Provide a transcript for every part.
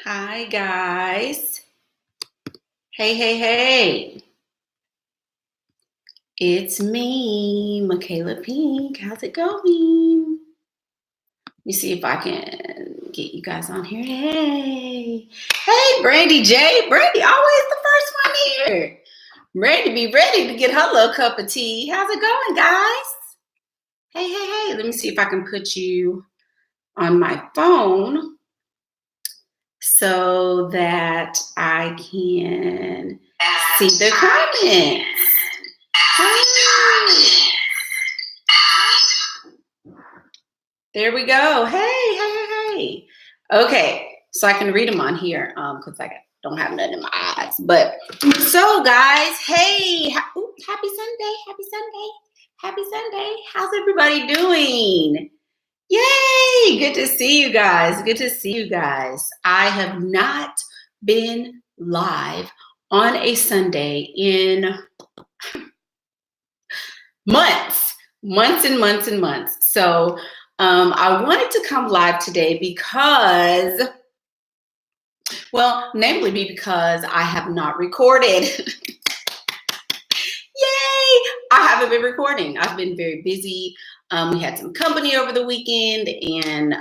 Hi, guys. Hey. It's me, Michaela Pink. How's it going? Let me see if I can get you guys on here. Hey, Brandy J. Brandy, always the first one here. Brandy be ready to get her little cup of tea. How's it going, guys? Hey. Let me see if I can put you on my phone so that I can see the comments. Hi. There we go. Hey. Okay, so I can read them on here because I don't have nothing in my eyes. But so, guys, hey, happy Sunday. How's everybody doing? Yay! Good to see you guys. I have not been live on a Sunday in months. So I wanted to come live today because I have not recorded. Yay! I haven't been recording. I've been very busy. We had some company over the weekend and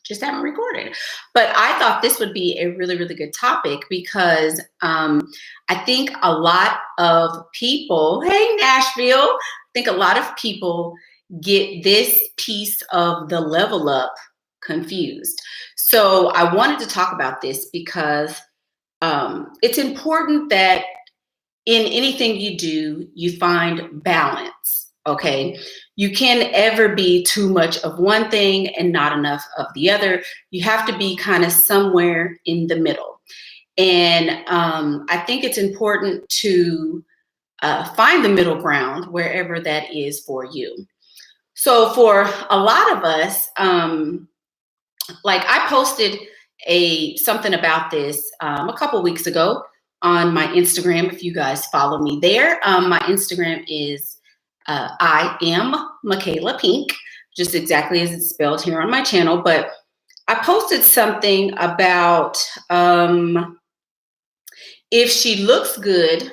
just haven't recorded. But I thought this would be a really, really good topic because I think a lot of people, hey, Nashville, I think a lot of people get this piece of the level up confused. So I wanted to talk about this because it's important that in anything you do, you find balance, okay? You can't ever be too much of one thing and not enough of the other. You have to be kind of somewhere in the middle. And I think it's important to find the middle ground wherever that is for you. So for a lot of us, like I posted something about this a couple weeks ago on my Instagram. If you guys follow me there, my Instagram is I am Michaela Pink, just exactly as it's spelled here on my channel. But I posted something about if she looks good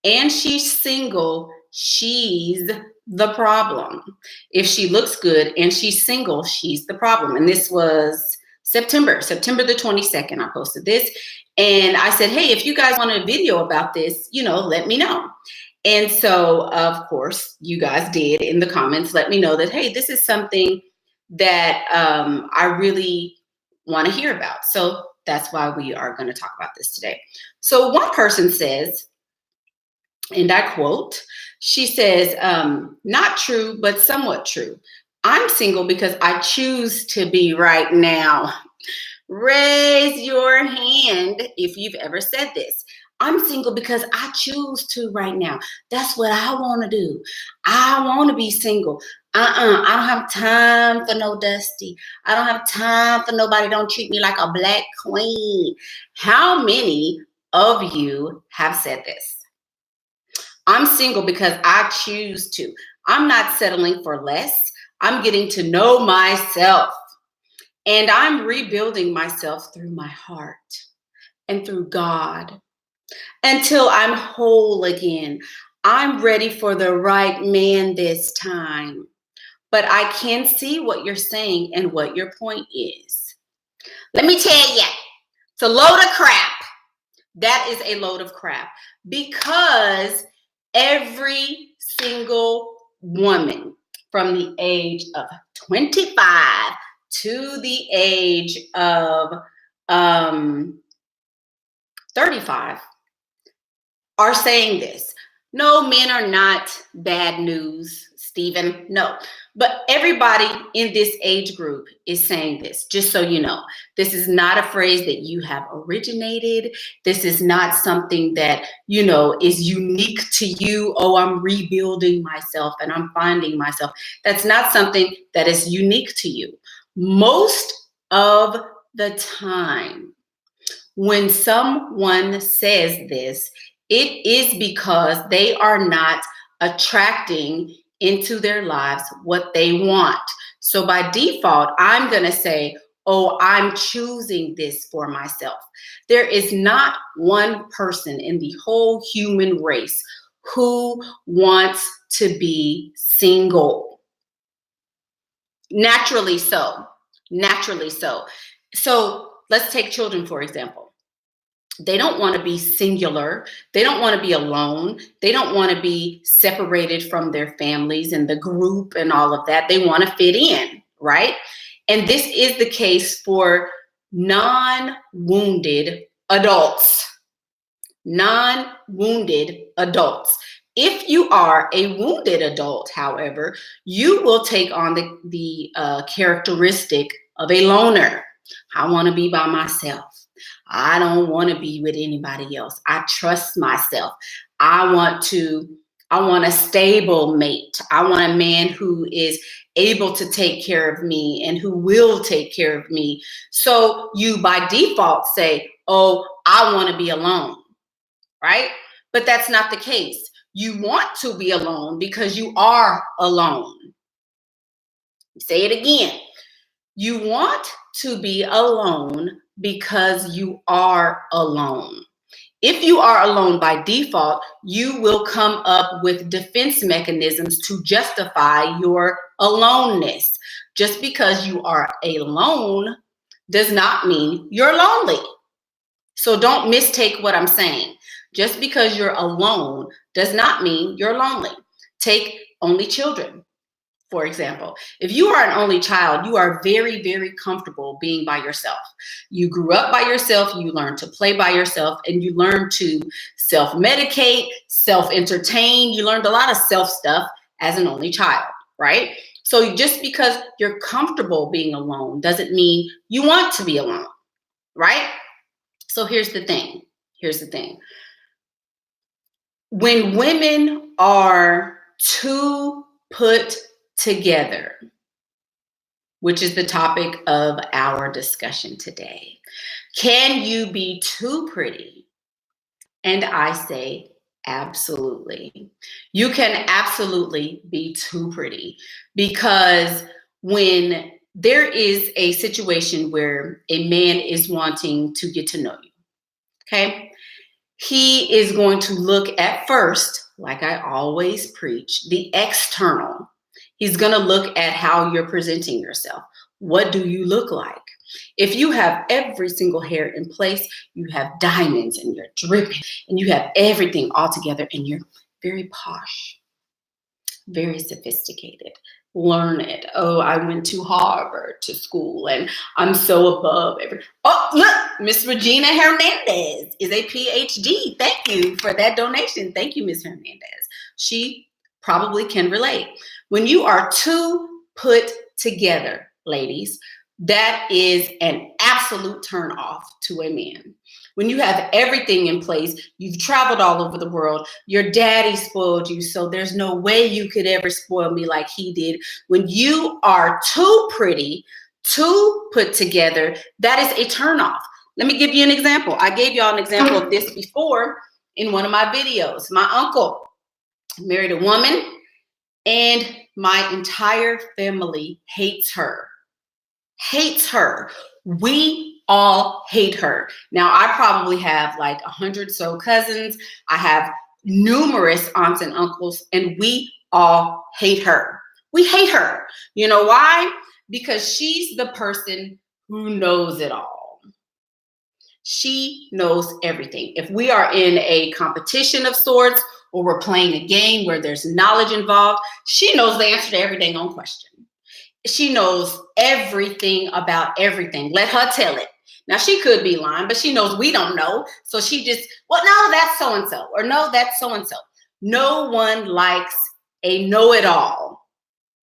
and she's single, she's the problem. If she looks good and she's single, she's the problem. And this was September the 22nd, I posted this. And I said, hey, if you guys want a video about this, let me know. And so, of course, you guys did in the comments, let me know that, hey, this is something that I really want to hear about. So that's why we are going to talk about this today. So one person says, and I quote, she says, not true, but somewhat true. I'm single because I choose to be right now. Raise your hand if you've ever said this. I'm single because I choose to right now. That's what I want to do. I want to be single. I don't have time for no Dusty. I don't have time for nobody. Don't treat me like a black queen. How many of you have said this? I'm single because I choose to. I'm not settling for less. I'm getting to know myself. And I'm rebuilding myself through my heart and through God until I'm whole again. I'm ready for the right man this time. But I can see what you're saying and what your point is. Let me tell you, it's a load of crap. That is a load of crap because every single woman from the age of 25 to the age of 35 are saying this. No, men are not bad news, Stephen. No, but everybody in this age group is saying this, just so you know. This is not a phrase that you have originated. This is not something that, is unique to you. Oh, I'm rebuilding myself and I'm finding myself. That's not something that is unique to you. Most of the time, when someone says this, it is because they are not attracting into their lives what they want. So by default, I'm going to say, oh, I'm choosing this for myself. There is not one person in the whole human race who wants to be single. Naturally so. Naturally so. So let's take children, for example. They don't want to be singular. They don't want to be alone. They don't want to be separated from their families and the group and all of that. They want to fit in, right? And this is the case for non-wounded adults. Non-wounded adults. If you are a wounded adult, however, you will take on the characteristic of a loner. I want to be by myself. I don't want to be with anybody else. I trust myself. I want a stable mate. I want a man who is able to take care of me and who will take care of me. So you by default say, oh, I want to be alone, right? But that's not the case. You want to be alone because you are alone. Say it again. You want to be alone because you are alone. If you are alone by default, you will come up with defense mechanisms to justify your aloneness. Just because you are alone does not mean you're lonely. So don't mistake what I'm saying. Just because you're alone does not mean you're lonely. Take only children, for example. If you are an only child, you are very, very comfortable being by yourself. You grew up by yourself, you learn to play by yourself, and you learn to self-medicate, self-entertain. You learned a lot of self stuff as an only child, right? So just because you're comfortable being alone doesn't mean you want to be alone, right? So here's the thing. Here's the thing. When women are too put together, which is the topic of our discussion today, can you be too pretty? And I say, absolutely. You can absolutely be too pretty, because when there is a situation where a man is wanting to get to know you, okay, he is going to look at first, like I always preach, the external. He's going to look at how you're presenting yourself. What do you look like? If you have every single hair in place, you have diamonds and you're dripping and you have everything all together and you're very posh, very sophisticated, learned. Oh, I went to Harvard to school and I'm so above every. Oh, look, Miss Regina Hernandez is a PhD. Thank you for that donation. Thank you, Miss Hernandez. She probably can relate. When you are too put together, ladies, that is an absolute turn off to a man. When you have everything in place, you've traveled all over the world, your daddy spoiled you, so there's no way you could ever spoil me like he did. When you are too pretty, too put together, that is a turn off. Let me give you an example. I gave y'all an example of this before in one of my videos. My uncle married a woman and my entire family hates her. Hates her. We all hate her. Now, I probably have like 100 so cousins. I have numerous aunts and uncles, and we all hate her. We hate her. You know why? Because she's the person who knows it all. She knows everything. If we are in a competition of sorts, or we're playing a game where there's knowledge involved, she knows the answer to every dang on question. She knows everything about everything. Let her tell it. Now, she could be lying, but she knows we don't know. So she just, well, no, that's so-and-so, or no, that's so-and-so. No one likes a know-it-all,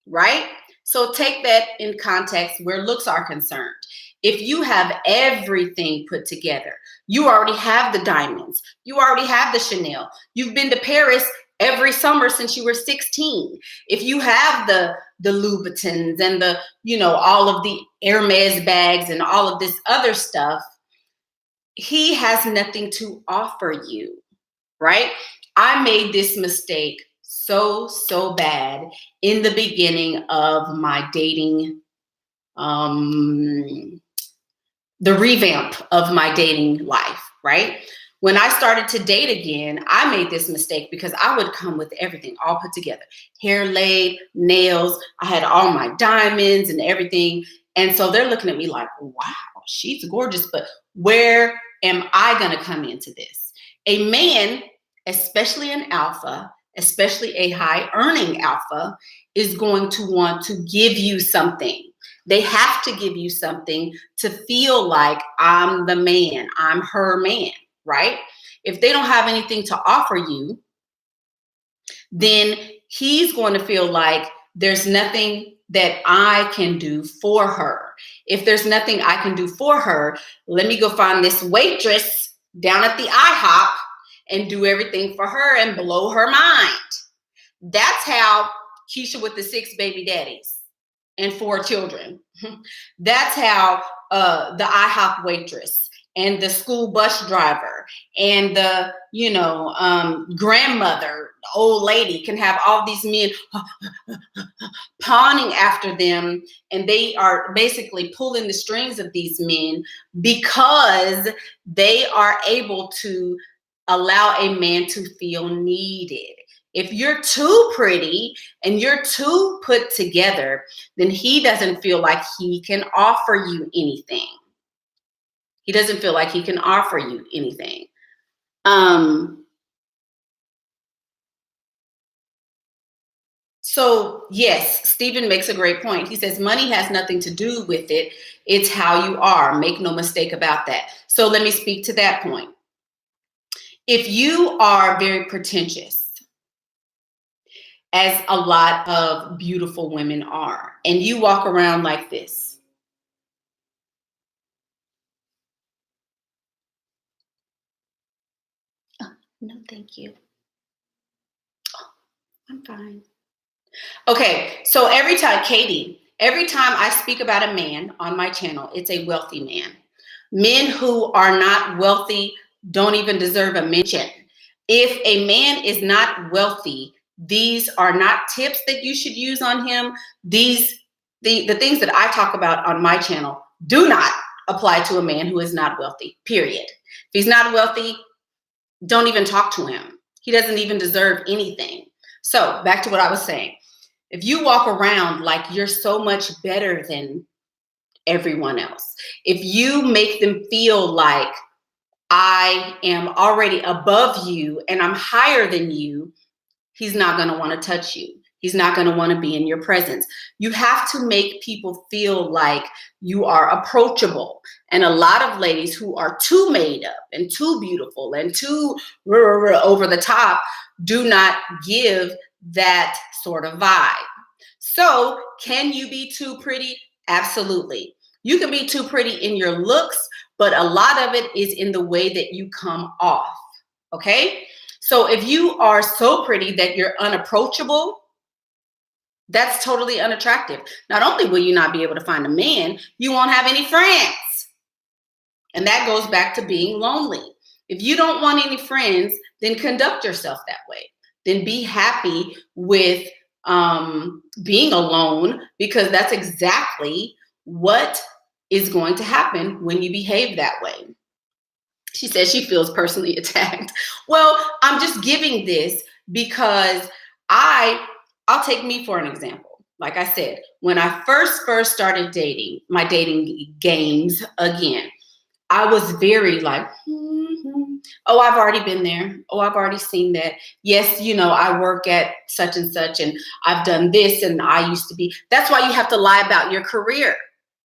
right? So take that in context where looks are concerned. If you have everything put together, you already have the diamonds, you already have the Chanel, you've been to Paris every summer since you were 16. If you have the Louboutins and the, you know, all of the Hermes bags and all of this other stuff, he has nothing to offer you, right? I made this mistake so bad in the beginning of my dating the revamp of my dating life, right? When I started to date again, I made this mistake because I would come with everything all put together. Hair laid, nails, I had all my diamonds and everything. And so they're looking at me like, wow, she's gorgeous, but where am I going to come into this? A man, especially an alpha, especially a high earning alpha, is going to want to give you something. They have to give you something to feel like I'm the man, I'm her man, right? If they don't have anything to offer you, then he's going to feel like there's nothing that I can do for her. If there's nothing I can do for her, let me go find this waitress down at the IHOP and do everything for her and blow her mind. That's how Keisha with the 6 baby daddies and 4 children. That's how the IHOP waitress and the school bus driver and the, grandmother, old lady can have all these men pawning after them, and they are basically pulling the strings of these men because they are able to allow a man to feel needed. If you're too pretty and you're too put together, then he doesn't feel like he can offer you anything. He doesn't feel like he can offer you anything. So yes, Stephen makes a great point. He says, money has nothing to do with it. It's how you are. Make no mistake about that. So let me speak to that point. If you are very pretentious, as a lot of beautiful women are, and you walk around like this, oh, no, thank you. Oh, I'm fine. Okay, so every time I speak about a man on my channel, it's a wealthy man. Men who are not wealthy don't even deserve a mention. If a man is not wealthy, these are not tips that you should use on him. The things that I talk about on my channel do not apply to a man who is not wealthy, period. If he's not wealthy, don't even talk to him. He doesn't even deserve anything. So back to what I was saying. If you walk around like you're so much better than everyone else, if you make them feel like I am already above you and I'm higher than you, he's not going to want to touch you. He's not going to want to be in your presence. You have to make people feel like you are approachable. And a lot of ladies who are too made up and too beautiful and too over the top do not give that sort of vibe. So can you be too pretty? Absolutely. You can be too pretty in your looks, but a lot of it is in the way that you come off. Okay? So if you are so pretty that you're unapproachable, that's totally unattractive. Not only will you not be able to find a man, you won't have any friends. And that goes back to being lonely. If you don't want any friends, then conduct yourself that way. Then be happy with being alone, because that's exactly what is going to happen when you behave that way. She says she feels personally attacked. Well, I'm just giving this because I'll take me for an example. Like I said, when I first started dating, my dating games again, I was very like, oh, I've already been there. Oh, I've already seen that. Yes, I work at such and such, and I've done this, and I used to be. That's why you have to lie about your career,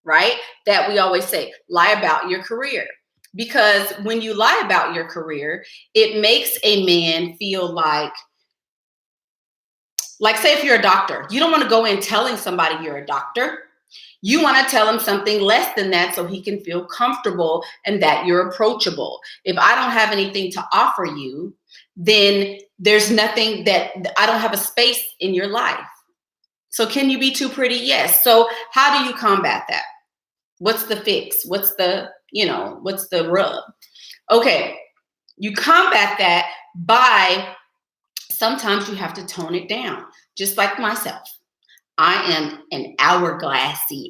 right? That we always say, lie about your career. Because when you lie about your career, it makes a man feel like say if you're a doctor, you don't want to go in telling somebody you're a doctor. You want to tell him something less than that so he can feel comfortable and that you're approachable. If I don't have anything to offer you, then there's nothing that I don't have a space in your life. So can you be too pretty? Yes. So how do you combat that? What's the fix? What's the rub? Okay. You combat that by sometimes you have to tone it down, just like myself. I am an hourglassy,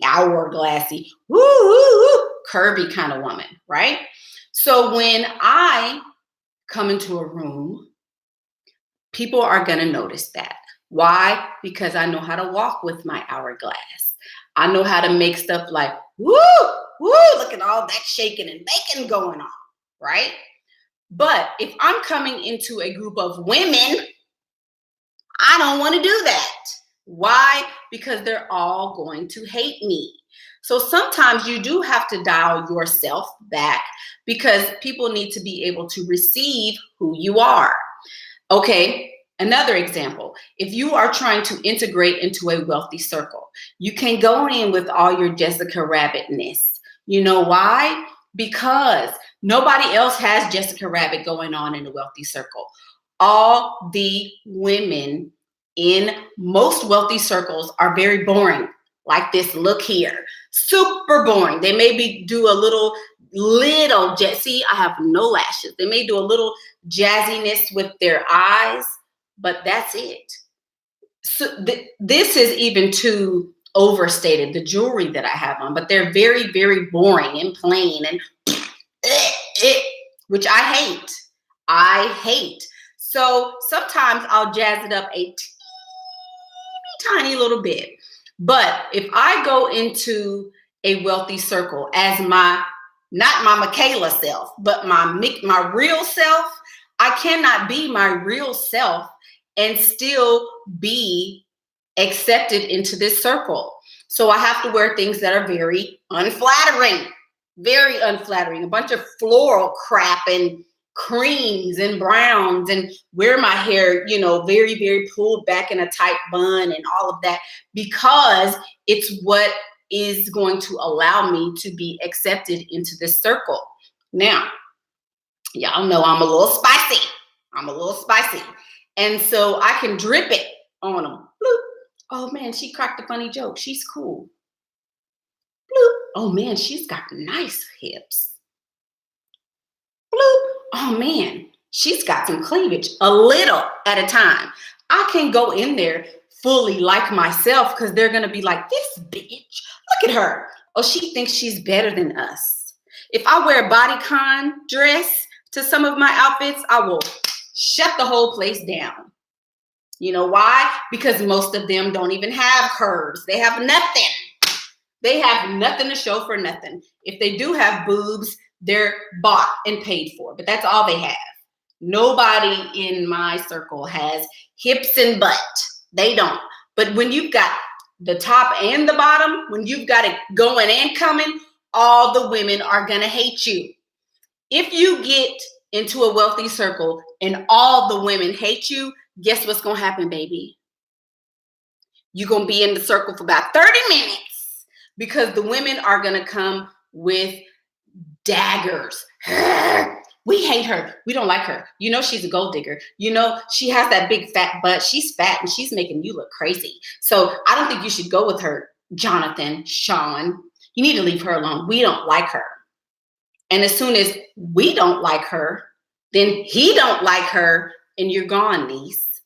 curvy kind of woman, right? So when I come into a room, people are going to notice that. Why? Because I know how to walk with my hourglass. I know how to make stuff like, woo, woo, look at all that shaking and baking going on, right? But if I'm coming into a group of women, I don't want to do that. Why? Because they're all going to hate me. So sometimes you do have to dial yourself back because people need to be able to receive who you are. Okay, another example. If you are trying to integrate into a wealthy circle, you can go in with all your Jessica Rabbitness. You know why? Because nobody else has Jessica Rabbit going on in a wealthy circle. All the women in most wealthy circles are very boring. Like this look here, super boring. They maybe do a little, see, I have no lashes. They may do a little jazziness with their eyes, but that's it. So this is even too overstated, the jewelry that I have on, but they're very, very boring and plain and which I hate. I hate. So sometimes I'll jazz it up a tiny little bit. But if I go into a wealthy circle as not my MICHAELA self, but my real self, I cannot be my real self and still be accepted into this circle. So I have to wear things that are very unflattering, a bunch of floral crap and creams and browns, and wear my hair, very, very pulled back in a tight bun and all of that, because it's what is going to allow me to be accepted into this circle. Now, y'all know I'm a little spicy. And so I can drip it on them. Bloop. Oh man, she cracked a funny joke. She's cool. Bloop. Oh man, she's got nice hips. Bloop. Oh man, she's got some cleavage, a little at a time. I can go in there fully like myself because they're going to be like, this bitch, look at her. Oh, she thinks she's better than us. If I wear a bodycon dress to some of my outfits, I will shut the whole place down. You know why? Because most of them don't even have curves. They have nothing. They have nothing to show for nothing. If they do have boobs, they're bought and paid for, but that's all they have. Nobody in my circle has hips and butt. They don't. But when you've got the top and the bottom, when you've got it going and coming, all the women are going to hate you. If you get into a wealthy circle and all the women hate you, guess what's going to happen, baby? You're going to be in the circle for about 30 minutes because the women are going to come with daggers. We hate her. We don't like her. She's a gold digger. She has that big fat butt. She's fat and she's making you look crazy. So I don't think you should go with her, Jonathan, Sean. You need to leave her alone. We don't like her. And as soon as we don't like her, then he don't like her, and you're gone, niece.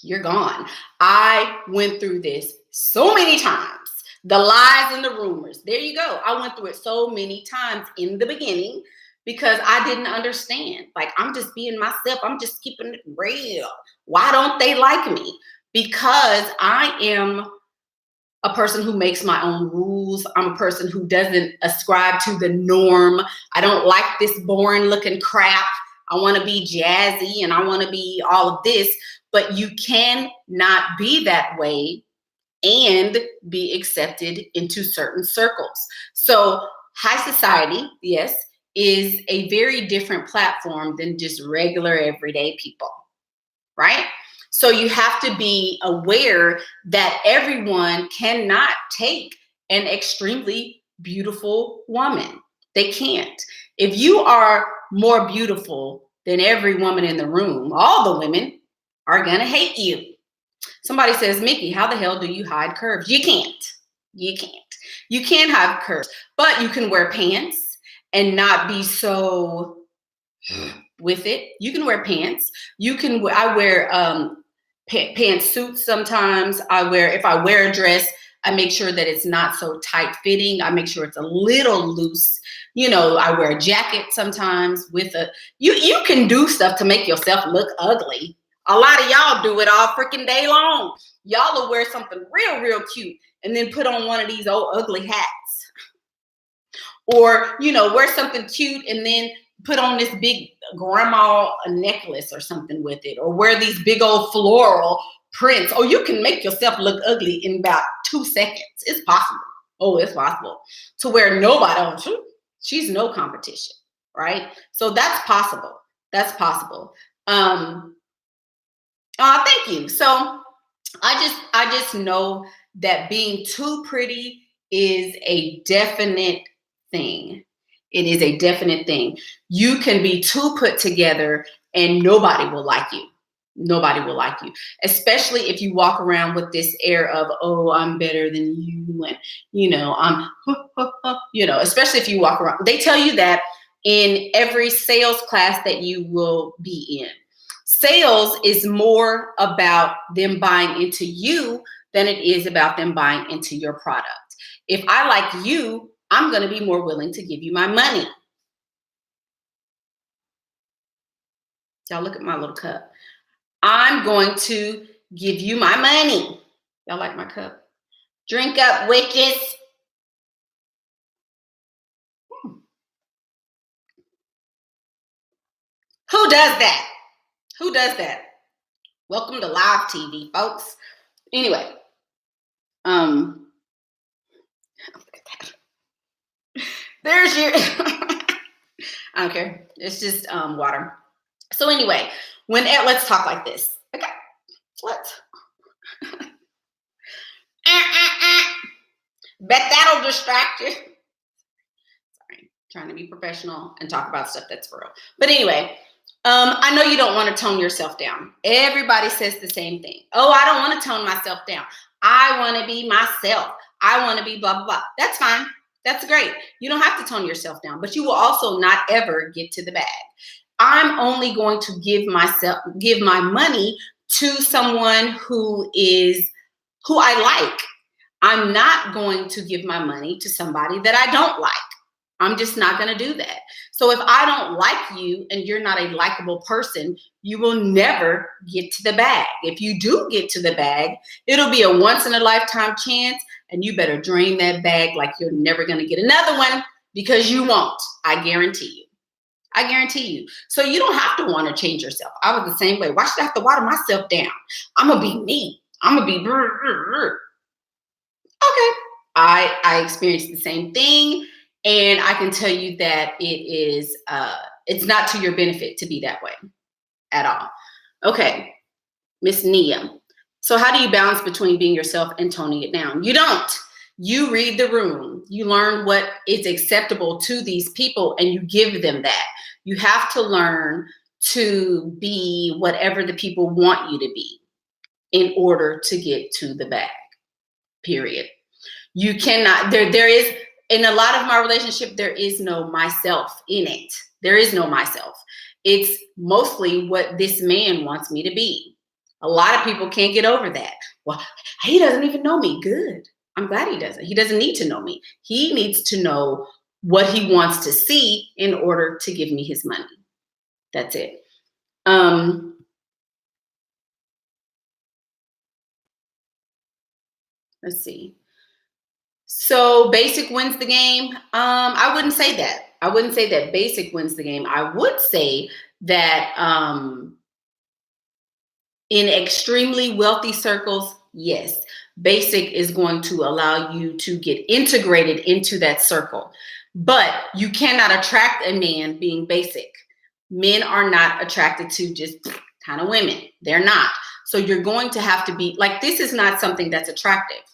You're gone. I went through this so many times. The lies and the rumors. There you go. I went through it so many times in the beginning because I didn't understand. Like, I'm just being myself. I'm just keeping it real. Why don't they like me? Because I am a person who makes my own rules. I'm a person who doesn't ascribe to the norm. I don't like this boring looking crap. I want to be jazzy and I want to be all of this, but you cannot be that way and be accepted into certain circles. So high society, yes, is a very different platform than just regular everyday people, right? So you have to be aware that everyone cannot take an extremely beautiful woman. They can't. If you are more beautiful than every woman in the room, all the women are going to hate you. Somebody says, Mickey, how the hell do you hide curves? You can't. You can't hide curves, but you can wear pants and not be so with it. You can wear pants. I wear pantsuits sometimes. If I wear a dress, I make sure that it's not so tight fitting. I make sure it's a little loose. You know, I wear a jacket sometimes with a, you can do stuff to make yourself look ugly. A lot of y'all do it all freaking day long. Y'all will wear something real, real cute and then put on one of these old ugly hats. Or, you know, wear something cute and then put on this big grandma necklace or something with it. Or wear these big old floral prints. Or you can make yourself look ugly in about 2 seconds. It's possible. Oh, it's possible. To where nobody else, she's no competition, right? So that's possible. That's possible. Thank you. So I just know that being too pretty is a definite thing. It is a definite thing. You can be too put together and nobody will like you. Nobody will like you, especially if you walk around with this air of, oh, I'm better than you. And, you know, you know, especially if you walk around. They tell you that in every sales class that you will be in. Sales is more about them buying into you than it is about them buying into your product. If I like you, I'm going to be more willing to give you my money. Y'all look at my little cup. I'm going to give you my money. Y'all like my cup? Drink up, witches. Who does that? Who does that? Welcome to live TV, folks. Anyway, there's your, I don't care. It's just water. So anyway, let's talk like this. Okay, let's. Bet that'll distract you. Sorry, trying to be professional and talk about stuff that's for real. But anyway, I know you don't want to tone yourself down. Everybody says the same thing. Oh, I don't want to tone myself down. I want to be myself. I want to be blah, blah, blah. That's fine. That's great. You don't have to tone yourself down, but you will also not ever get to the bag. I'm only going to give my money to someone who I like. I'm not going to give my money to somebody that I don't like. I'm just not going to do that. So if I don't like you and you're not a likable person, you will never get to the bag. If you do get to the bag, it'll be a once in a lifetime chance, and you better drain that bag like you're never going to get another one, because you won't. I guarantee you. I guarantee you. So you don't have to want to change yourself. I was the same way. Why should I have to water myself down? I'm going to be me. I'm going to be. Okay. I experienced the same thing. And I can tell you that it's not to your benefit to be that way at all. Okay, Miss Nia. So how do you balance between being yourself and toning it down? You don't. You read the room. You learn what is acceptable to these people and you give them that. You have to learn to be whatever the people want you to be in order to get to the bag, period. You cannot, there is, in a lot of my relationship, there is no myself in it. There is no myself. It's mostly what this man wants me to be. A lot of people can't get over that. Well, he doesn't even know me. Good. I'm glad he doesn't. He doesn't need to know me. He needs to know what he wants to see in order to give me his money. That's it. Let's see. So basic wins the game. I wouldn't say that. I wouldn't say that basic wins the game. I would say that in extremely wealthy circles, yes, basic is going to allow you to get integrated into that circle. But you cannot attract a man being basic. Men are not attracted to just kind of women. They're not. So you're going to have to be like, this is not something that's attractive.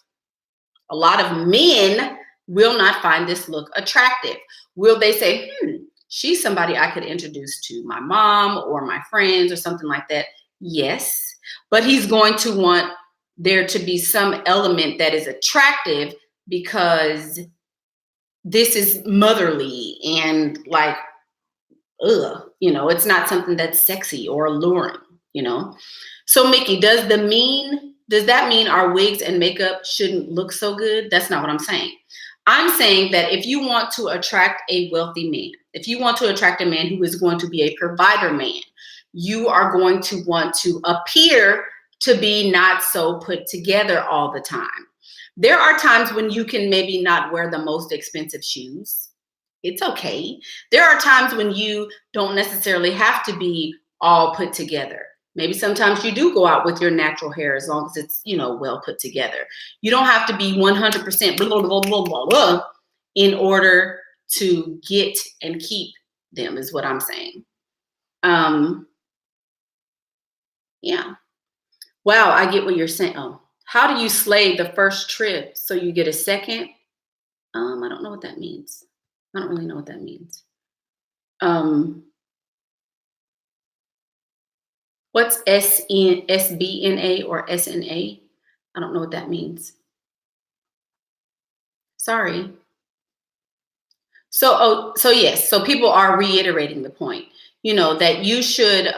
A lot of men will not find this look attractive. Will they say, she's somebody I could introduce to my mom or my friends or something like that? Yes, but he's going to want there to be some element that is attractive because this is motherly and like, it's not something that's sexy or alluring, So Mickey, does the mean Does that mean our wigs and makeup shouldn't look so good? That's not what I'm saying. I'm saying that if you want to attract a wealthy man, if you want to attract a man who is going to be a provider man, you are going to want to appear to be not so put together all the time. There are times when you can maybe not wear the most expensive shoes. It's okay. There are times when you don't necessarily have to be all put together. Maybe sometimes you do go out with your natural hair as long as it's, well put together. You don't have to be 100% blah, blah, blah, blah, blah, blah in order to get and keep them, is what I'm saying. Yeah. Wow, I get what you're saying. Oh, how do you slay the first trip so you get a second? I don't know what that means. I don't really know what that means. What's SBNA or SNA? I don't know what that means. Sorry. So yes. So people are reiterating the point, that you should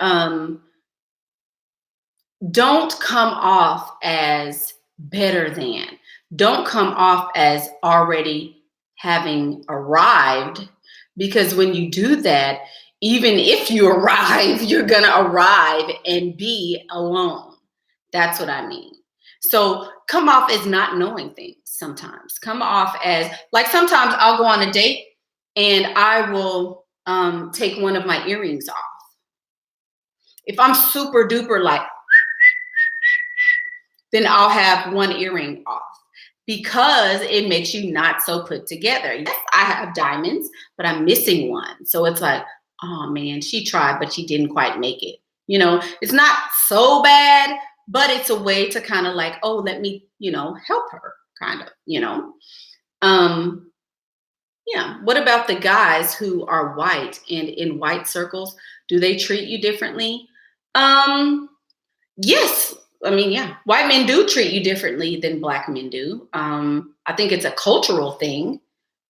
don't come off as better than. Don't come off as already having arrived, because when you do that, even if you arrive, you're going to arrive and be alone. That's what I mean. So come off as not knowing things sometimes. Come off as, like, sometimes I'll go on a date and I will take one of my earrings off. If I'm super duper like, then I'll have one earring off because it makes you not so put together. Yes, I have diamonds, but I'm missing one. So it's like, oh man, she tried, but she didn't quite make it. It's not so bad, but it's a way to kind of like, oh, let me, help her kind of, Yeah. What about the guys who are white and in white circles? Do they treat you differently? Yes. I mean, yeah, white men do treat you differently than black men do. I think it's a cultural thing,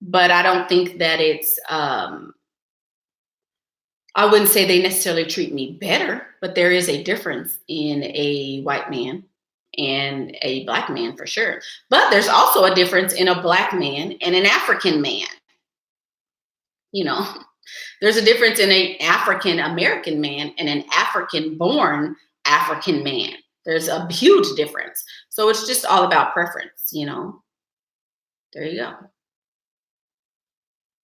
but I don't think that it's, I wouldn't say they necessarily treat me better, but there is a difference in a white man and a black man for sure. But there's also a difference in a black man and an African man. There's a difference in an African American man and an African born African man. There's a huge difference. So it's just all about preference, There you go.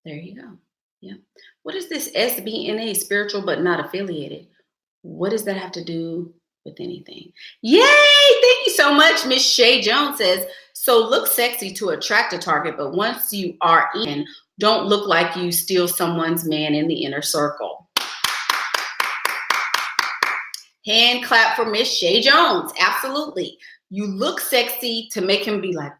There you go. Yeah. What is this SBNA, spiritual but not affiliated? What does that have to do with anything? Yay! Thank you so much. Miss Shay Jones says, so look sexy to attract a target, but once you are in, don't look like you steal someone's man in the inner circle. Hand clap for Miss Shay Jones. Absolutely. You look sexy to make him be like,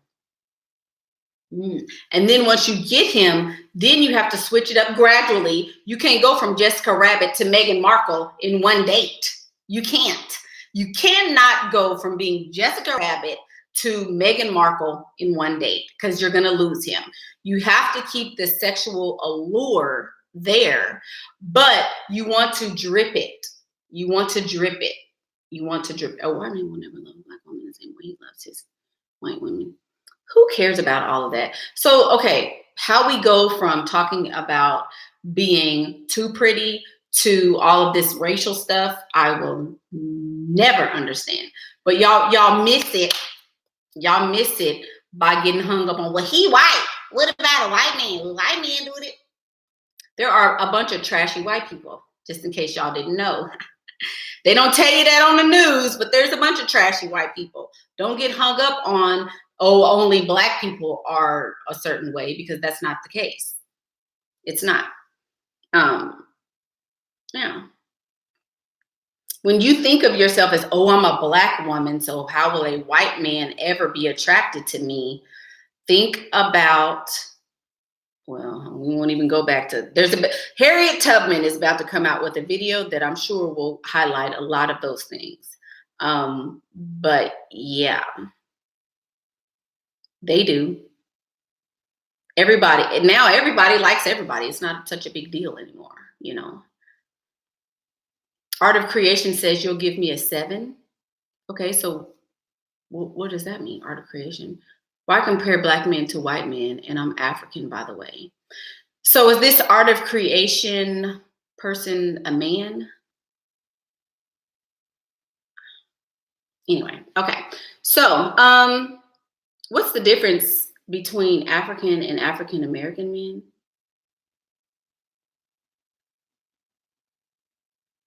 And then once you get him, then you have to switch it up gradually. You can't go from Jessica Rabbit to Meghan Markle in one date. You can't. You cannot go from being Jessica Rabbit to Meghan Markle in one date because you're going to lose him. You have to keep the sexual allure there, but you want to drip it. You want to drip it. You want to drip. Oh, why men will never love a black woman the same way he loves his white women. Who cares about all of that? So, okay, how we go from talking about being too pretty to all of this racial stuff, I will never understand. But y'all miss it. Y'all miss it by getting hung up on, well, he white. What about a white man? Will white man do it? There are a bunch of trashy white people, just in case y'all didn't know. They don't tell you that on the news, but there's a bunch of trashy white people. Don't get hung up on, oh, only black people are a certain way, because that's not the case. It's not. Yeah. When you think of yourself as, oh, I'm a black woman, so how will a white man ever be attracted to me? Think about, well, we won't even go back to, Harriet Tubman is about to come out with a video that I'm sure will highlight a lot of those things. But yeah, they do. Now everybody likes everybody. It's not such a big deal anymore, Art of Creation says you'll give me a 7. Okay, so What does that mean? Art of creation. Why compare black men to white men? And I'm African, by the way. So is this art of creation person a man? Anyway, okay. So, what's the difference between African and African American men?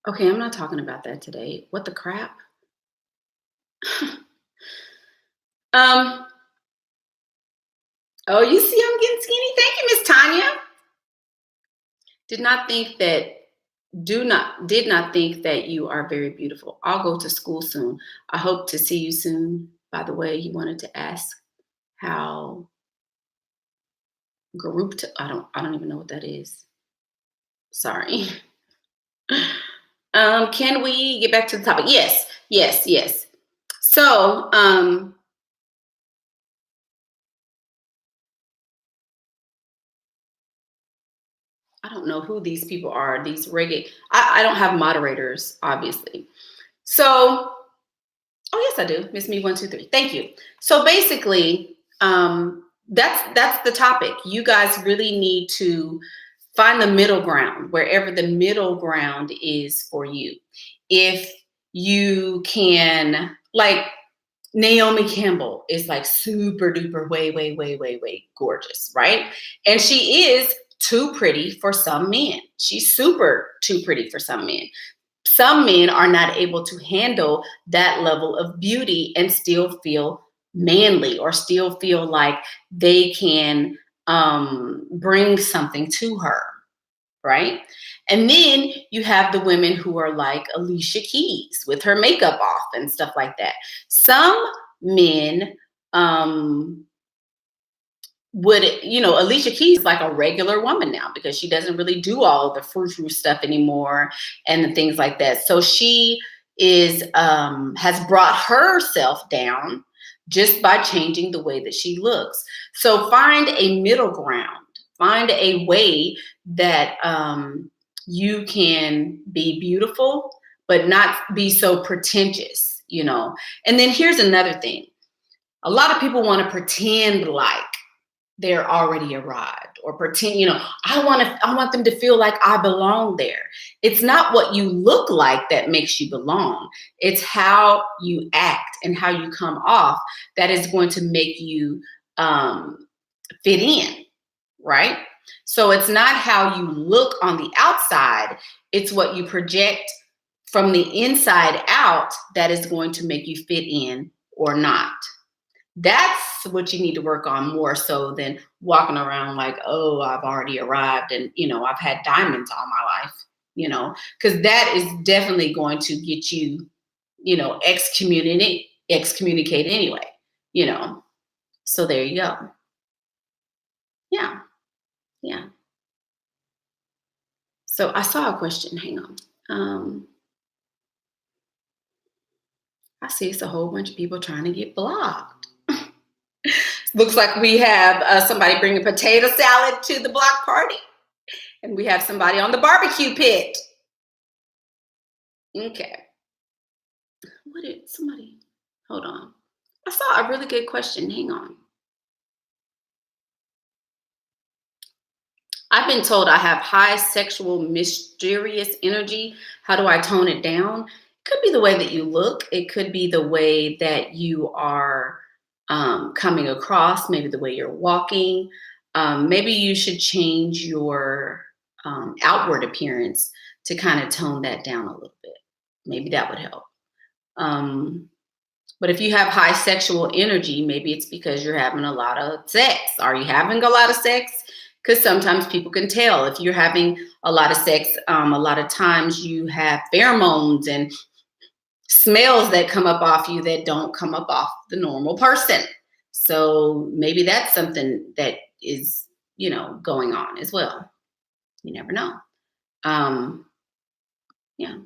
Okay, I'm not talking about that today. What the crap? um, oh, you see, I'm getting skinny. Thank you, Miss Tanya. Did not think that did not think that you are very beautiful. I'll go to school soon. I hope to see you soon. By the way, you wanted to ask how grouped. I don't even know what that is. Sorry. Can we get back to the topic? Yes, yes, yes. So, I don't know who these people are. These reggae. I don't have moderators, obviously. So, oh yes, I do. Miss Me 123. Thank you. So basically, that's the topic. You guys really need to find the middle ground, wherever the middle ground is for you. If you can, like Naomi Campbell is like super duper way gorgeous, right? And she is too pretty for some men. She's super too pretty for some men. Some men are not able to handle that level of beauty and still feel manly or still feel like they can bring something to her, right? And then you have the women who are like Alicia Keys with her makeup off and stuff like that. Some men would, Alicia Keys is like a regular woman now because she doesn't really do all the frou-frou stuff anymore and the things like that. So she is has brought herself down just by changing the way that she looks. So find a middle ground, find a way that you can be beautiful but not be so pretentious. And then here's another thing. A lot of people want to pretend like they're already arrived or pretend, I want them to feel like I belong there. It's not what you look like that makes you belong. It's how you act and how you come off that is going to make you fit in, right? So it's not how you look on the outside, it's what you project from the inside out that is going to make you fit in or not. That's what you need to work on more so than walking around like, oh, I've already arrived and, I've had diamonds all my life, because that is definitely going to get you, excommunicate anyway. So there you go. Yeah. Yeah. So I saw a question. Hang on. I see it's a whole bunch of people trying to get blocked. Looks like we have somebody bringing potato salad to the block party. And we have somebody on the barbecue pit. Okay. What did somebody, hold on. I saw a really good question. Hang on. I've been told I have high sexual mysterious energy. How do I tone it down? It could be the way that you look. It could be the way that you are coming across, maybe the way you're walking. Maybe you should change your outward appearance to kind of tone that down a little bit. Maybe that would help. But if you have high sexual energy, maybe it's because you're having a lot of sex. Are you having a lot of sex? Because sometimes people can tell if you're having a lot of sex. A lot of times you have pheromones and smells that come up off you that don't come up off the normal person. So maybe that's something that is, going on as well. You never know. Yeah.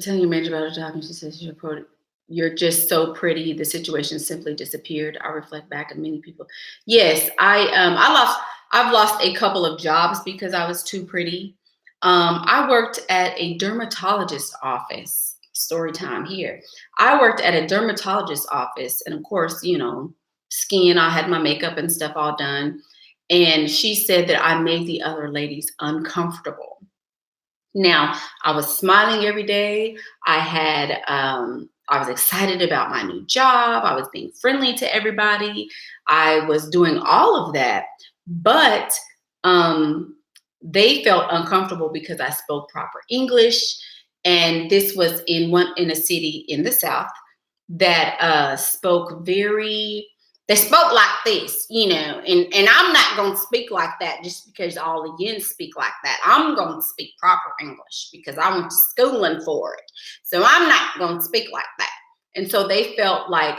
Telling your manager about a job and she says you're just so pretty. The situation simply disappeared. I reflect back on many people. Yes, I've lost a couple of jobs because I was too pretty. I worked at a dermatologist office. Story time here. I worked at a dermatologist office, and of course, skin, I had my makeup and stuff all done. And she said that I made the other ladies uncomfortable. Now, I was smiling every day. I was excited about my new job. I was being friendly to everybody. I was doing all of that, but um, they felt uncomfortable because I spoke proper English, and this was in a city in the South that they spoke like this, and I'm not going to speak like that just because all the yins speak like that. I'm going to speak proper English because I went to schooling for it. So I'm not going to speak like that. And so they felt like,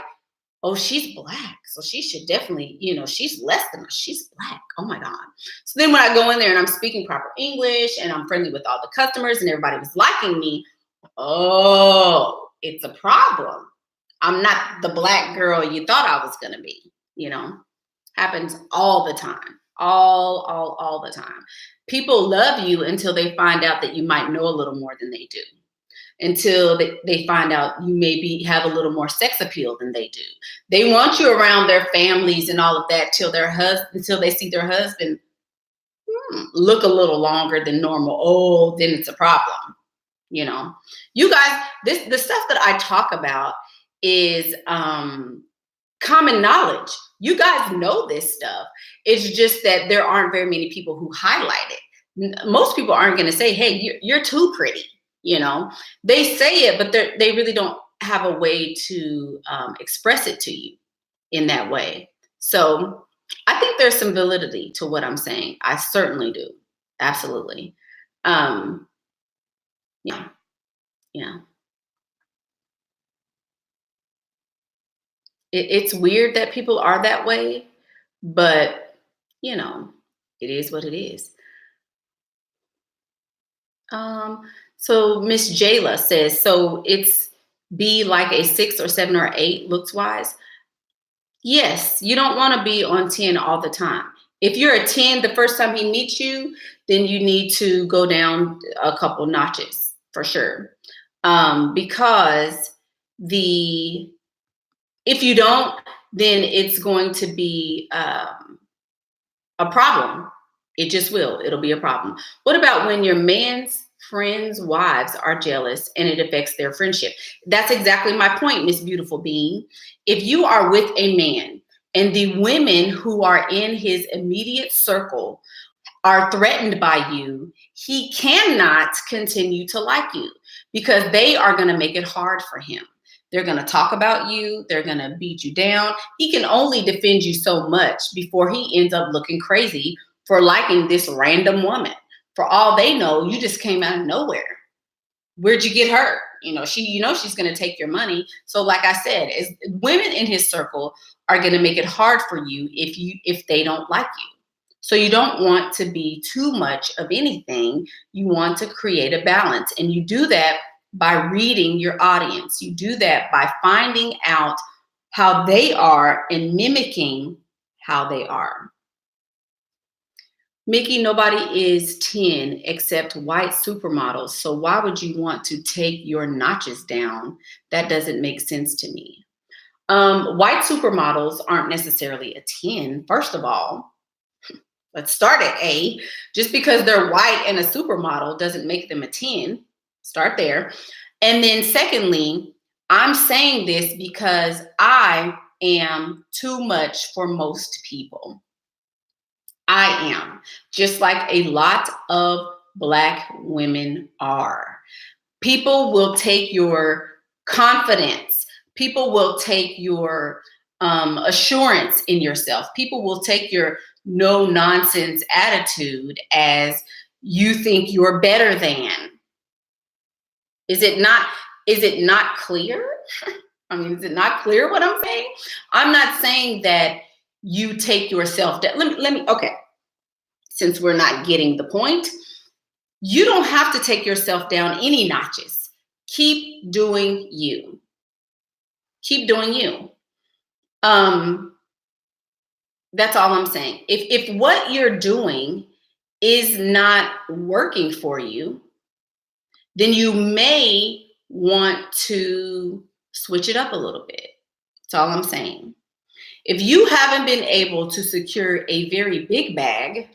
oh, she's black, so she should definitely, she's less than us. She's black. Oh my God. So then when I go in there and I'm speaking proper English and I'm friendly with all the customers and everybody was liking me, oh, it's a problem. I'm not the black girl you thought I was going to be, happens all the time, all the time. People love you until they find out that you might know a little more than they do, until they find out you maybe have a little more sex appeal than they do. They want you around their families and all of that until they see their husband look a little longer than normal. Oh, then it's a problem. You guys, the stuff that I talk about is common knowledge. You guys know this stuff. It's just that there aren't very many people who highlight it. Most people aren't going to say, hey, you're too pretty. They say it, but they really don't have a way to express it to you in that way. So I think there's some validity to what I'm saying. I certainly do. Absolutely. Yeah. Yeah. It's weird that people are that way, but it is what it is. So Miss Jayla says, so it's be like a 6 or 7 or 8 looks wise. Yes, you don't want to be on 10 all the time. If you're a 10 the first time he meets you, then you need to go down a couple notches for sure. Because if you don't, then it's going to be a problem. It just will. It'll be a problem. What about when your man's friends' wives are jealous and it affects their friendship? That's exactly my point, Miss Beautiful Bean. If you are with a man and the women who are in his immediate circle are threatened by you, he cannot continue to like you because they are going to make it hard for him. They're going to talk about you. They're going to beat you down. He can only defend you so much before he ends up looking crazy for liking this random woman. For all they know, you just came out of nowhere. Where'd you get her? She's going to take your money. So like I said, women in his circle are going to make it hard for you if they don't like you. So you don't want to be too much of anything. You want to create a balance. And you do that by reading your audience. You do that by finding out how they are and mimicking how they are. Mickey, nobody is 10 except white supermodels. So why would you want to take your notches down? That doesn't make sense to me. White supermodels aren't necessarily a 10. First of all, let's start at A. Just because they're white and a supermodel doesn't make them a 10. Start there. And then secondly, I'm saying this because I am too much for most people. I am, just like a lot of Black women are. People will take your confidence. People will take your assurance in yourself. People will take your no nonsense attitude as you think you're better than. Is it not clear? I mean, is it not clear what I'm saying? I'm not saying that you take yourself down. Okay. Since we're not getting the point, you don't have to take yourself down any notches. Keep doing you. Keep doing you. That's all I'm saying. If what you're doing is not working for you, then you may want to switch it up a little bit. That's all I'm saying. If you haven't been able to secure a very big bag,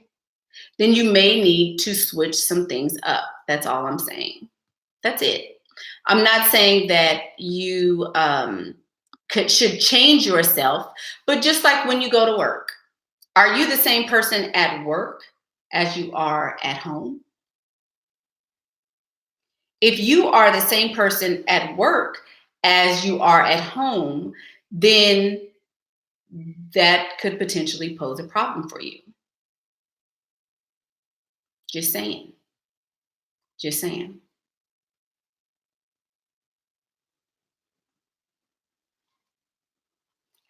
then you may need to switch some things up. That's all I'm saying. That's it. I'm not saying that you should change yourself, but just like when you go to work, are you the same person at work as you are at home? If you are the same person at work as you are at home, then that could potentially pose a problem for you. Just saying. Just saying.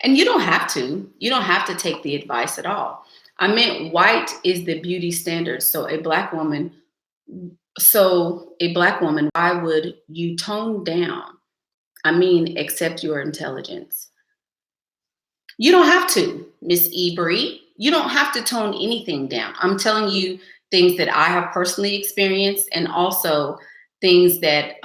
And you don't have to. You don't have to take the advice at all. I meant white is the beauty standard. So a black woman, why would you tone down? I mean, accept your intelligence. You don't have to, Miss Ebree. You don't have to tone anything down. I'm telling you things that I have personally experienced, and also things that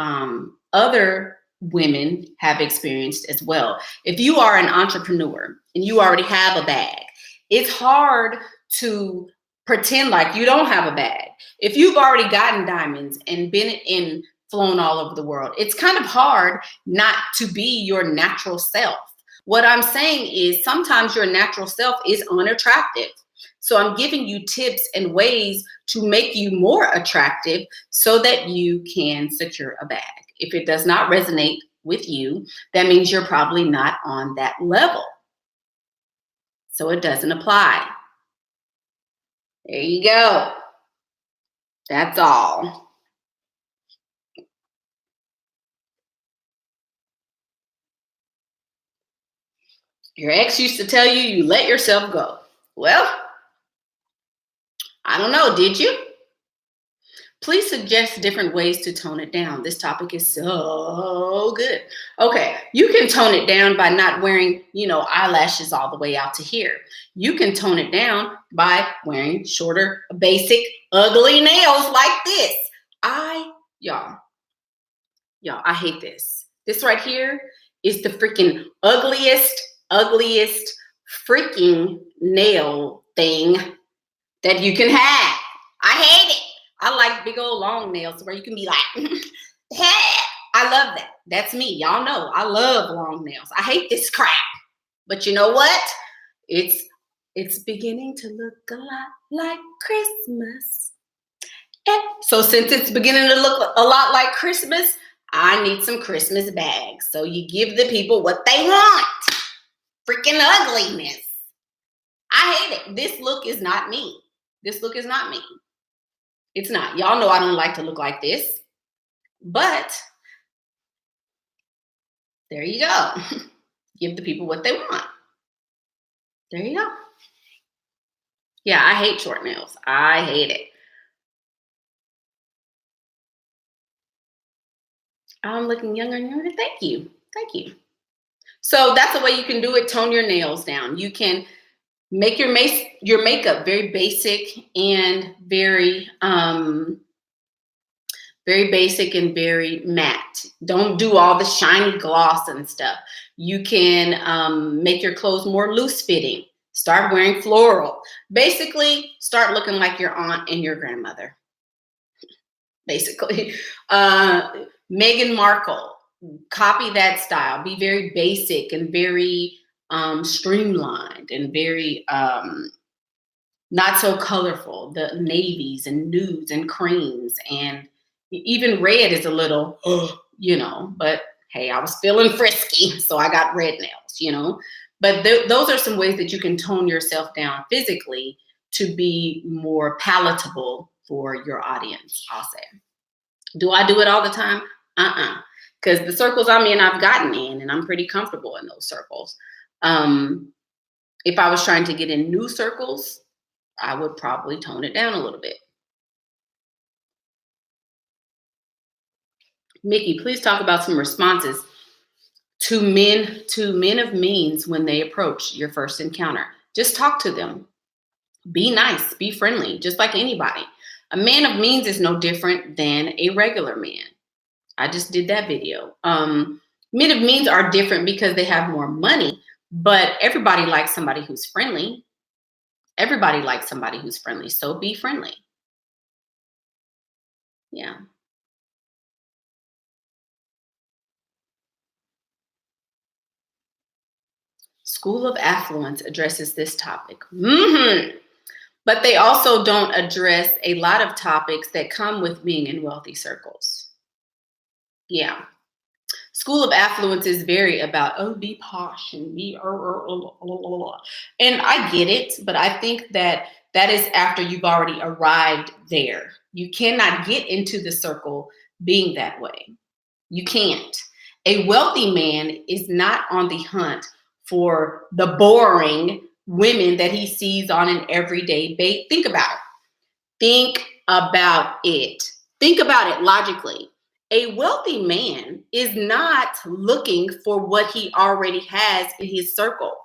other women have experienced as well. If you are an entrepreneur and you already have a bag, it's hard to pretend like you don't have a bag. If you've already gotten diamonds and been flown all over the world, it's kind of hard not to be your natural self. What I'm saying is sometimes your natural self is unattractive. So I'm giving you tips and ways to make you more attractive so that you can secure a bag. If it does not resonate with you, that means you're probably not on that level. So it doesn't apply. There you go. That's all. Your ex used to tell you let yourself go. Well, I don't know, did you? Please suggest different ways to tone it down. This topic is so good. Okay, you can tone it down by not wearing, eyelashes all the way out to here. You can tone it down by wearing shorter, basic, ugly nails like this. Y'all, I hate this. This right here is the freaking ugliest freaking nail thing that you can have. I hate it. I like big old long nails where you can be like, hey, I love that. That's me. Y'all know I love long nails. I hate this crap. But you know what? It's beginning to look a lot like Christmas. So since it's beginning to look a lot like Christmas, I need some Christmas bags. So you give the people what they want. Freaking ugliness. I hate it. This look is not me. This look is not me. It's not. Y'all know I don't like to look like this. But there you go. Give the people what they want. There you go. Yeah, I hate short nails. I hate it. I'm looking younger and younger. Thank you. Thank you. So that's the way you can do it. Tone your nails down. You can make your makeup very basic and very basic and very matte. Don't do all the shiny gloss and stuff. You can make your clothes more loose fitting. Start wearing floral. Basically, start looking like your aunt and your grandmother. Basically, Meghan Markle, copy that style. Be very basic and very streamlined and very not so colorful. The navies and nudes and creams, and even red is a little, but hey, I was feeling frisky, so I got red nails, But those are some ways that you can tone yourself down physically to be more palatable for your audience, I'll say. Do I do it all the time? Because the circles I'm in, I've gotten in, and I'm pretty comfortable in those circles. If I was trying to get in new circles, I would probably tone it down a little bit. Mickey, please talk about some responses to men of means when they approach your first encounter. Just talk to them. Be nice, be friendly, just like anybody. A man of means is no different than a regular man. I just did that video. Men of means are different because they have more money, but everybody likes somebody who's friendly. Everybody likes somebody who's friendly, so be friendly. Yeah. School of Affluence addresses this topic. But they also don't address a lot of topics that come with being in wealthy circles. Yeah. School of Affluence is very about, oh, be posh and be, and I get it, but I think that that is after you've already arrived there. You cannot get into the circle being that way. You can't. A wealthy man is not on the hunt for the boring women that he sees on an everyday basis. Think about it. Think about it. Think about it logically. A wealthy man is not looking for what he already has in his circle.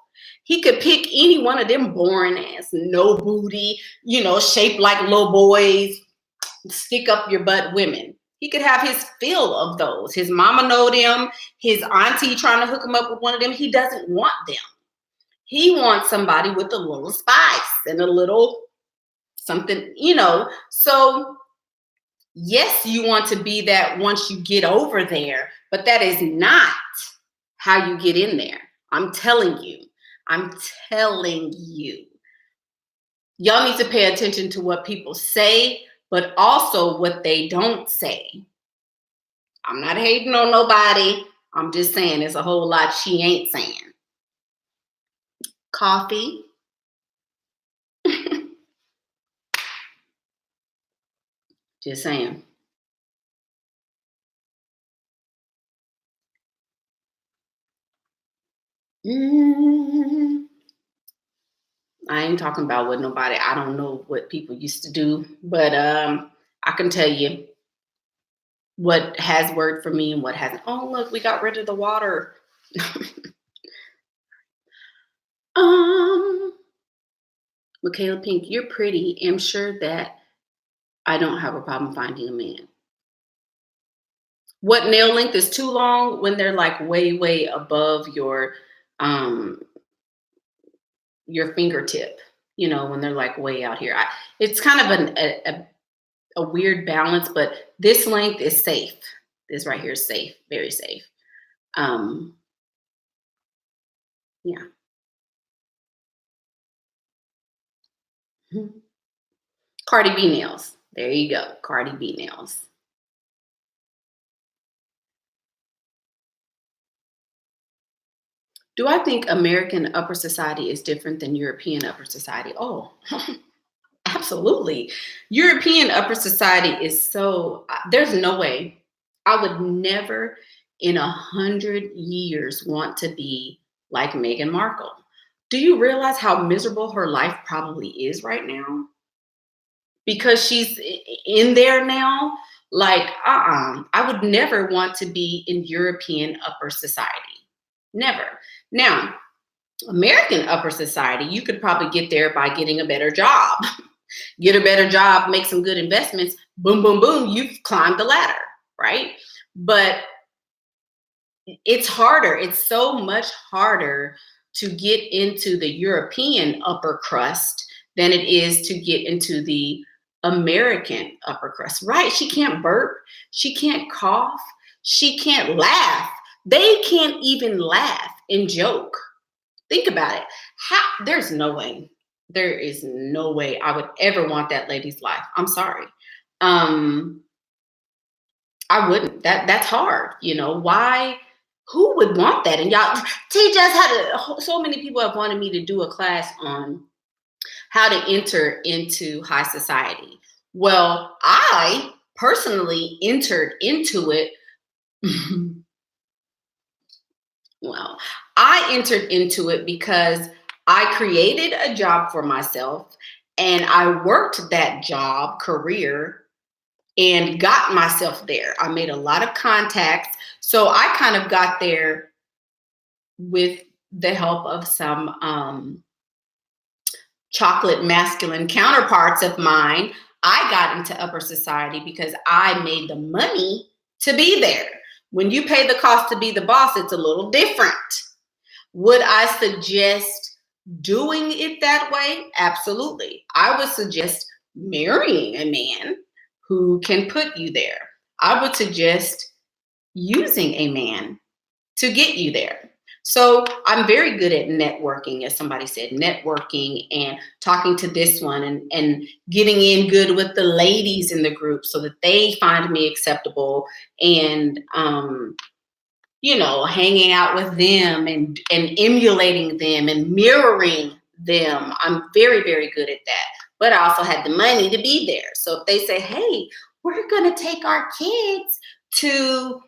He could pick any one of them boring ass, no booty, shaped like little boys, stick up your butt women. He could have his fill of those. His mama know them. His auntie trying to hook him up with one of them. He doesn't want them. He wants somebody with a little spice and a little something, So yes, you want to be that once you get over there, but that is not how you get in there. I'm telling you. I'm telling you. Y'all need to pay attention to what people say, but also what they don't say. I'm not hating on nobody. I'm just saying there's a whole lot she ain't saying. Coffee. Just saying. I ain't talking about what nobody, I don't know what people used to do, but I can tell you what has worked for me and what hasn't. Oh, look, we got rid of the water. Michaela Pink, you're pretty. I'm sure that I don't have a problem finding a man. What nail length is too long? When they're like way above your fingertip, when they're like way out here. It's kind of a weird balance, but this length is safe. This right here is safe, very safe. Yeah. Cardi B nails. There you go. Cardi B nails. Do I think American upper society is different than European upper society? Oh, absolutely. European upper society is so, there's no way. I would never in 100 years want to be like Meghan Markle. Do you realize how miserable her life probably is right now? Because she's in there now. Like, I would never want to be in European upper society. Never. Now, American upper society, you could probably get there by getting a better job. Get a better job, make some good investments, boom, boom, boom, you've climbed the ladder, right? But it's harder. It's so much harder to get into the European upper crust than it is to get into the American upper crust, right? She can't burp. She can't cough. She can't laugh. They can't even laugh and joke. Think about it. There's no way. There is no way I would ever want that lady's life. I'm sorry. I wouldn't. That's hard. Why? Who would want that? And y'all teach us how to. So many people have wanted me to do a class on how to enter into high society. Well, I personally entered into it. Well, I entered into it because I created a job for myself and I worked that job career and got myself there. I made a lot of contacts. So I kind of got there with the help of some chocolate masculine counterparts of mine, I got into upper society because I made the money to be there. When you pay the cost to be the boss, it's a little different. Would I suggest doing it that way? Absolutely. I would suggest marrying a man who can put you there. I would suggest using a man to get you there. So I'm very good at networking, as somebody said, networking and talking to this one and getting in good with the ladies in the group so that they find me acceptable, and hanging out with them and emulating them and mirroring them. I'm very, very good at that. But I also had the money to be there. So if they say, hey, we're going to take our kids to,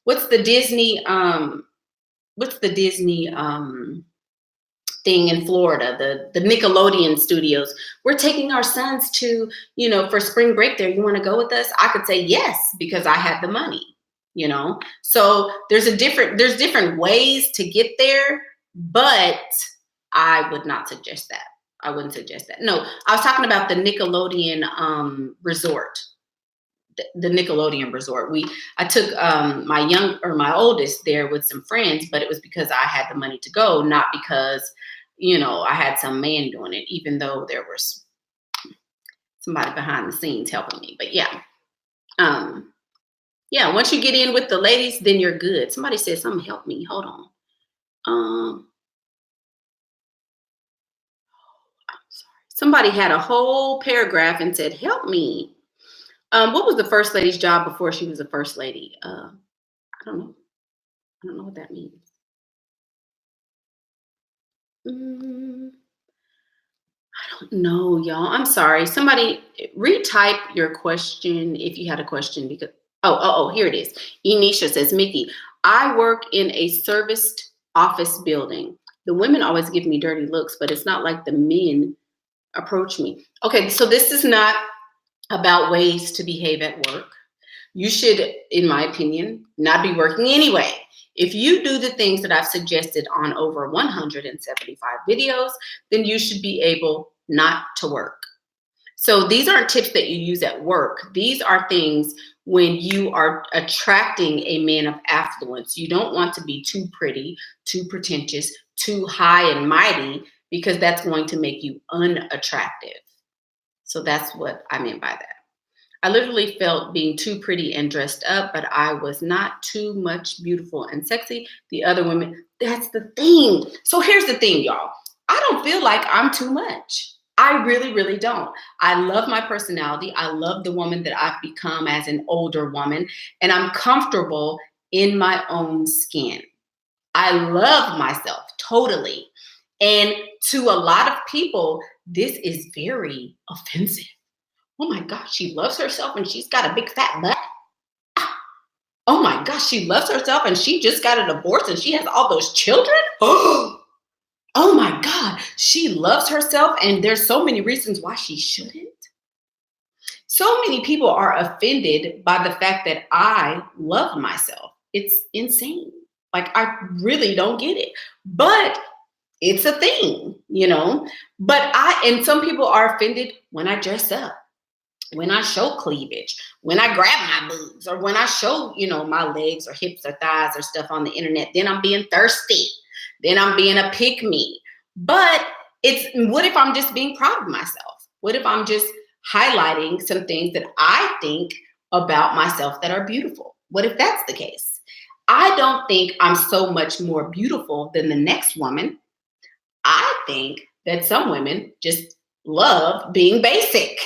what's the Disney thing in Florida, the Nickelodeon studios. We're taking our sons to, for spring break there. You want to go with us? I could say yes, because I had the money, So there's different ways to get there, but I would not suggest that. I wouldn't suggest that. No, I was talking about the Nickelodeon resort. The Nickelodeon resort. I took my oldest there with some friends, but it was because I had the money to go, not because, I had some man doing it, even though there was somebody behind the scenes helping me. But yeah. Once you get in with the ladies, then you're good. Somebody said something, help me. Hold on. I'm sorry. Somebody had a whole paragraph and said, help me. What was the first lady's job before she was a first lady? I don't know. I don't know what that means. I don't know, y'all. I'm sorry. Somebody retype your question if you had a question, because here it is. Enisha says, Mickey, I work in a serviced office building. The women always give me dirty looks, but it's not like the men approach me. Okay, so this is not about ways to behave at work. You should, in my opinion, not be working anyway. If you do the things that I've suggested on over 175 videos, then you should be able not to work. So these aren't tips that you use at work. These are things when you are attracting a man of affluence. You don't want to be too pretty, too pretentious, too high and mighty, because that's going to make you unattractive. So that's what I meant by that. I literally felt being too pretty and dressed up, but I was not too much beautiful and sexy. The other women, that's the thing. So here's the thing, y'all. I don't feel like I'm too much. I really, really don't. I love my personality. I love the woman that I've become as an older woman, and I'm comfortable in my own skin. I love myself totally. And to a lot of people, this is very offensive. Oh my gosh, she loves herself and she's got a big fat butt. Oh my gosh, she loves herself and she just got a divorce and she has all those children. Oh my God, she loves herself and there's so many reasons why she shouldn't. So many people are offended by the fact that I love myself. It's insane. Like, I really don't get it. But it's a thing, and some people are offended when I dress up, when I show cleavage, when I grab my boobs, or when I show, my legs or hips or thighs or stuff on the internet. Then I'm being thirsty. Then I'm being a pick-me. But what if I'm just being proud of myself? What if I'm just highlighting some things that I think about myself that are beautiful? What if that's the case? I don't think I'm so much more beautiful than the next woman. I think that some women just love being basic.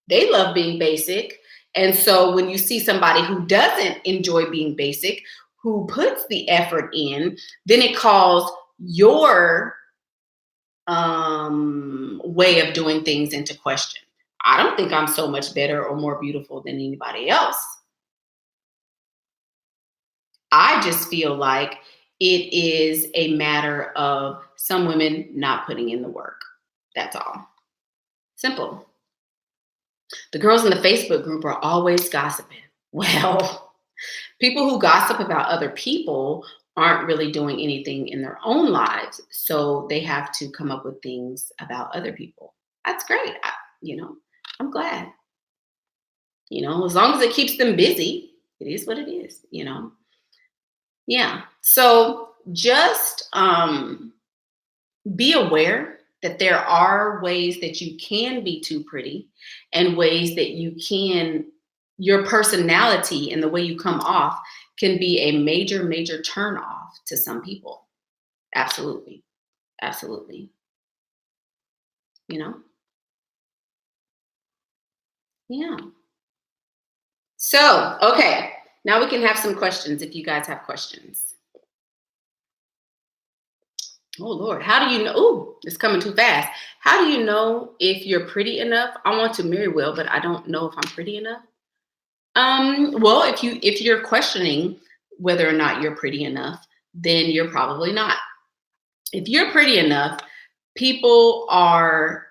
They love being basic. And so when you see somebody who doesn't enjoy being basic, who puts the effort in, then it calls your way of doing things into question. I don't think I'm so much better or more beautiful than anybody else. I just feel like it is a matter of some women not putting in the work. That's all. Simple. The girls in the Facebook group are always gossiping. Well, people who gossip about other people aren't really doing anything in their own lives, so they have to come up with things about other people. That's great. I'm glad. As long as it keeps them busy, it is what it is. Yeah. So just be aware that there are ways that you can be too pretty and ways that your personality and the way you come off can be a major, major turn off to some people. Absolutely. Absolutely. You know? Yeah. So, okay. Now we can have some questions if you guys have questions. Oh Lord, how do you know? Ooh, it's coming too fast. How do you know if you're pretty enough? I want to marry well, but I don't know if I'm pretty enough. Well, if you're questioning whether or not you're pretty enough, then you're probably not. If you're pretty enough, people are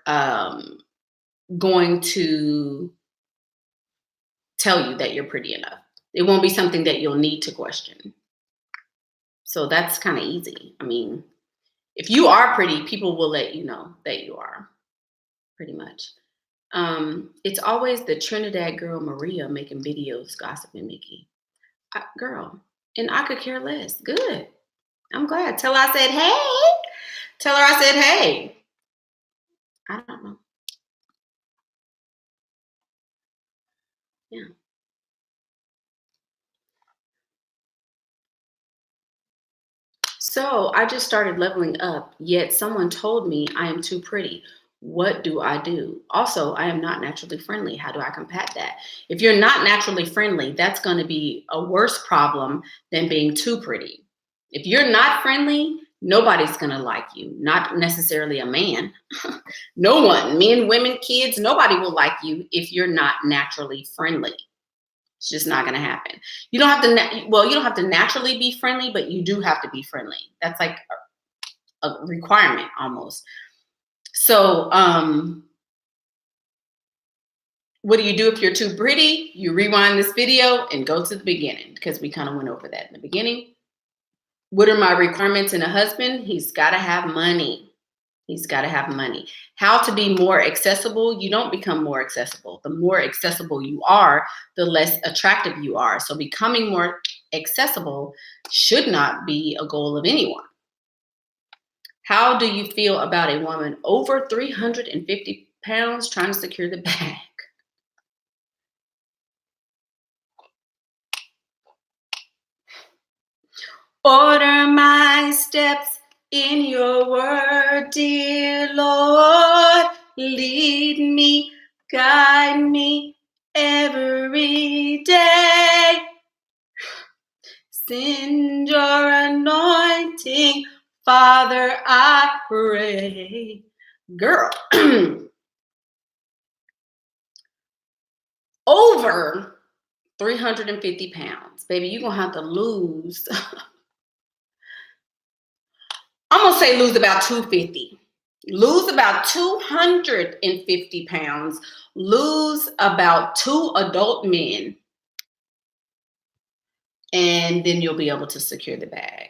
going to tell you that you're pretty enough. It won't be something that you'll need to question. So that's kind of easy. I mean, if you are pretty, people will let you know that you are, pretty much. It's always the Trinidad girl Maria making videos gossiping Mickey. Girl, and I could care less. Good. I'm glad. Tell her I said hey. Tell her I said hey. I don't know. Yeah. So I just started leveling up, yet someone told me I am too pretty. What do I do? Also, I am not naturally friendly. How do I combat that? If you're not naturally friendly, that's going to be a worse problem than being too pretty. If you're not friendly, nobody's going to like you, not necessarily a man. No one, men, women, kids, nobody will like you if you're not naturally friendly. It's just not going to happen. You don't have to, you don't have to naturally be friendly, but you do have to be friendly. That's like a requirement almost. So, what do you do if you're too pretty? You rewind this video and go to the beginning because we kind of went over that in the beginning. What are my requirements in a husband? He's got to have money. He's got to have money. How to be more accessible? You don't become more accessible. The more accessible you are, the less attractive you are. So becoming more accessible should not be a goal of anyone. How do you feel about a woman over 350 pounds trying to secure the bag? Order my steps in your word, dear Lord. Lead me, guide me every day. Send your anointing, Father, I pray. Girl, over 350 pounds. Baby, you're going to have to lose. I'm going to say lose about 250. Lose about 250 pounds. Lose about 2 adult men. And then you'll be able to secure the bag.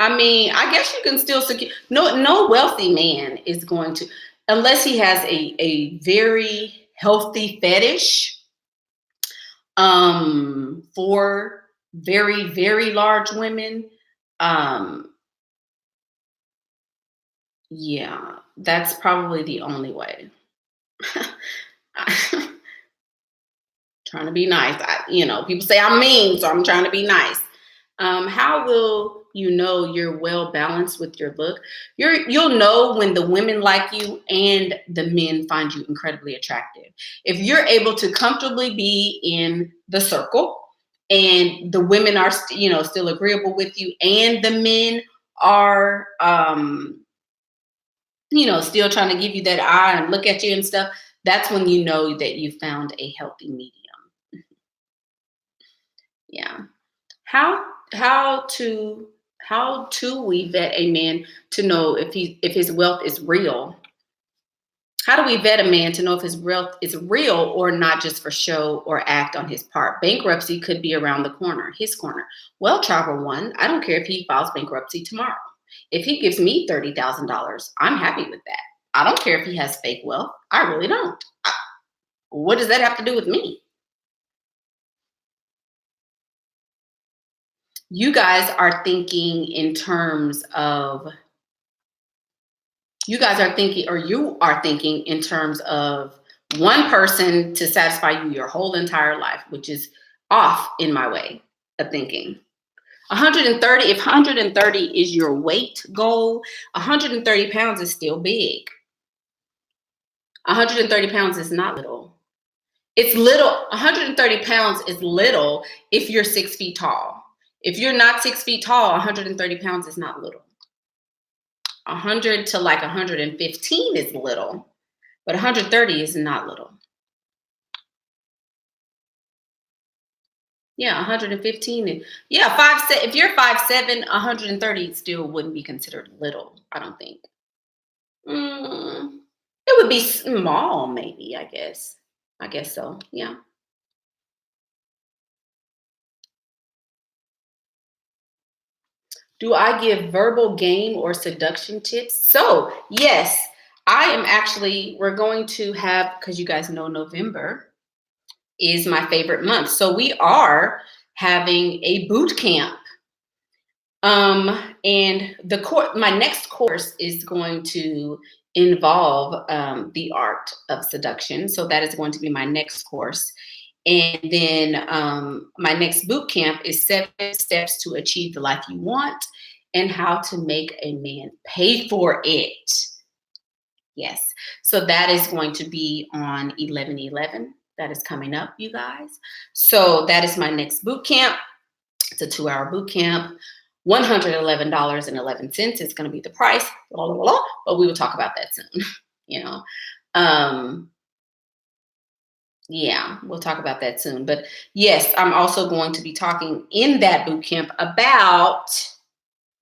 I mean, I guess you can still secure. No wealthy man is going to, unless he has a very healthy fetish for very, very large women. Yeah, that's probably the only way. Trying to be nice. People say I'm mean, so I'm trying to be nice. How will you know you're well balanced with your look? You'll know when the women like you and the men find you incredibly attractive. If you're able to comfortably be in the circle and the women are still agreeable with you and the men are still trying to give you that eye and look at you and stuff, that's when you know that you found a healthy medium. Yeah. How to we vet a man to know if his wealth is real? How do we vet a man to know if his wealth is real or not just for show or act on his part? Bankruptcy could be around the corner, his corner. Well, Travel One, I don't care if he files bankruptcy tomorrow. If he gives me $30,000, I'm happy with that. I don't care if he has fake wealth. I really don't. What does that have to do with me? You guys are thinking in terms of, you guys are thinking, or you are thinking in terms of one person to satisfy you your whole entire life, which is off in my way of thinking. 130, if 130 is your weight goal, 130 pounds is still big. 130 pounds is not little. It's little. 130 pounds is little if you're 6 feet tall. If you're not 6 feet tall, 130 pounds is not little. 100 to like 115 is little, but 130 is not little. Yeah, 115. Yeah, if you're 5'7", 130 still wouldn't be considered little, I don't think. It would be small, maybe, I guess. I guess so, yeah. Do I give verbal game or seduction tips? So, yes, I am actually, we're going to have, because you guys know November is my favorite month. So we are having a boot camp. And my next course is going to involve the art of seduction. So that is going to be my next course. And then my next boot camp is 7 steps to achieve the life you want and how to make a man pay for it. Yes. So that is going to be on 11/11. That is coming up, you guys. So that is my next boot camp. It's a 2-hour boot camp. $111.11 is going to be the price. Blah, blah, blah, but we will talk about that soon. you know. Yeah, we'll talk about that soon. But yes, I'm also going to be talking in that boot camp about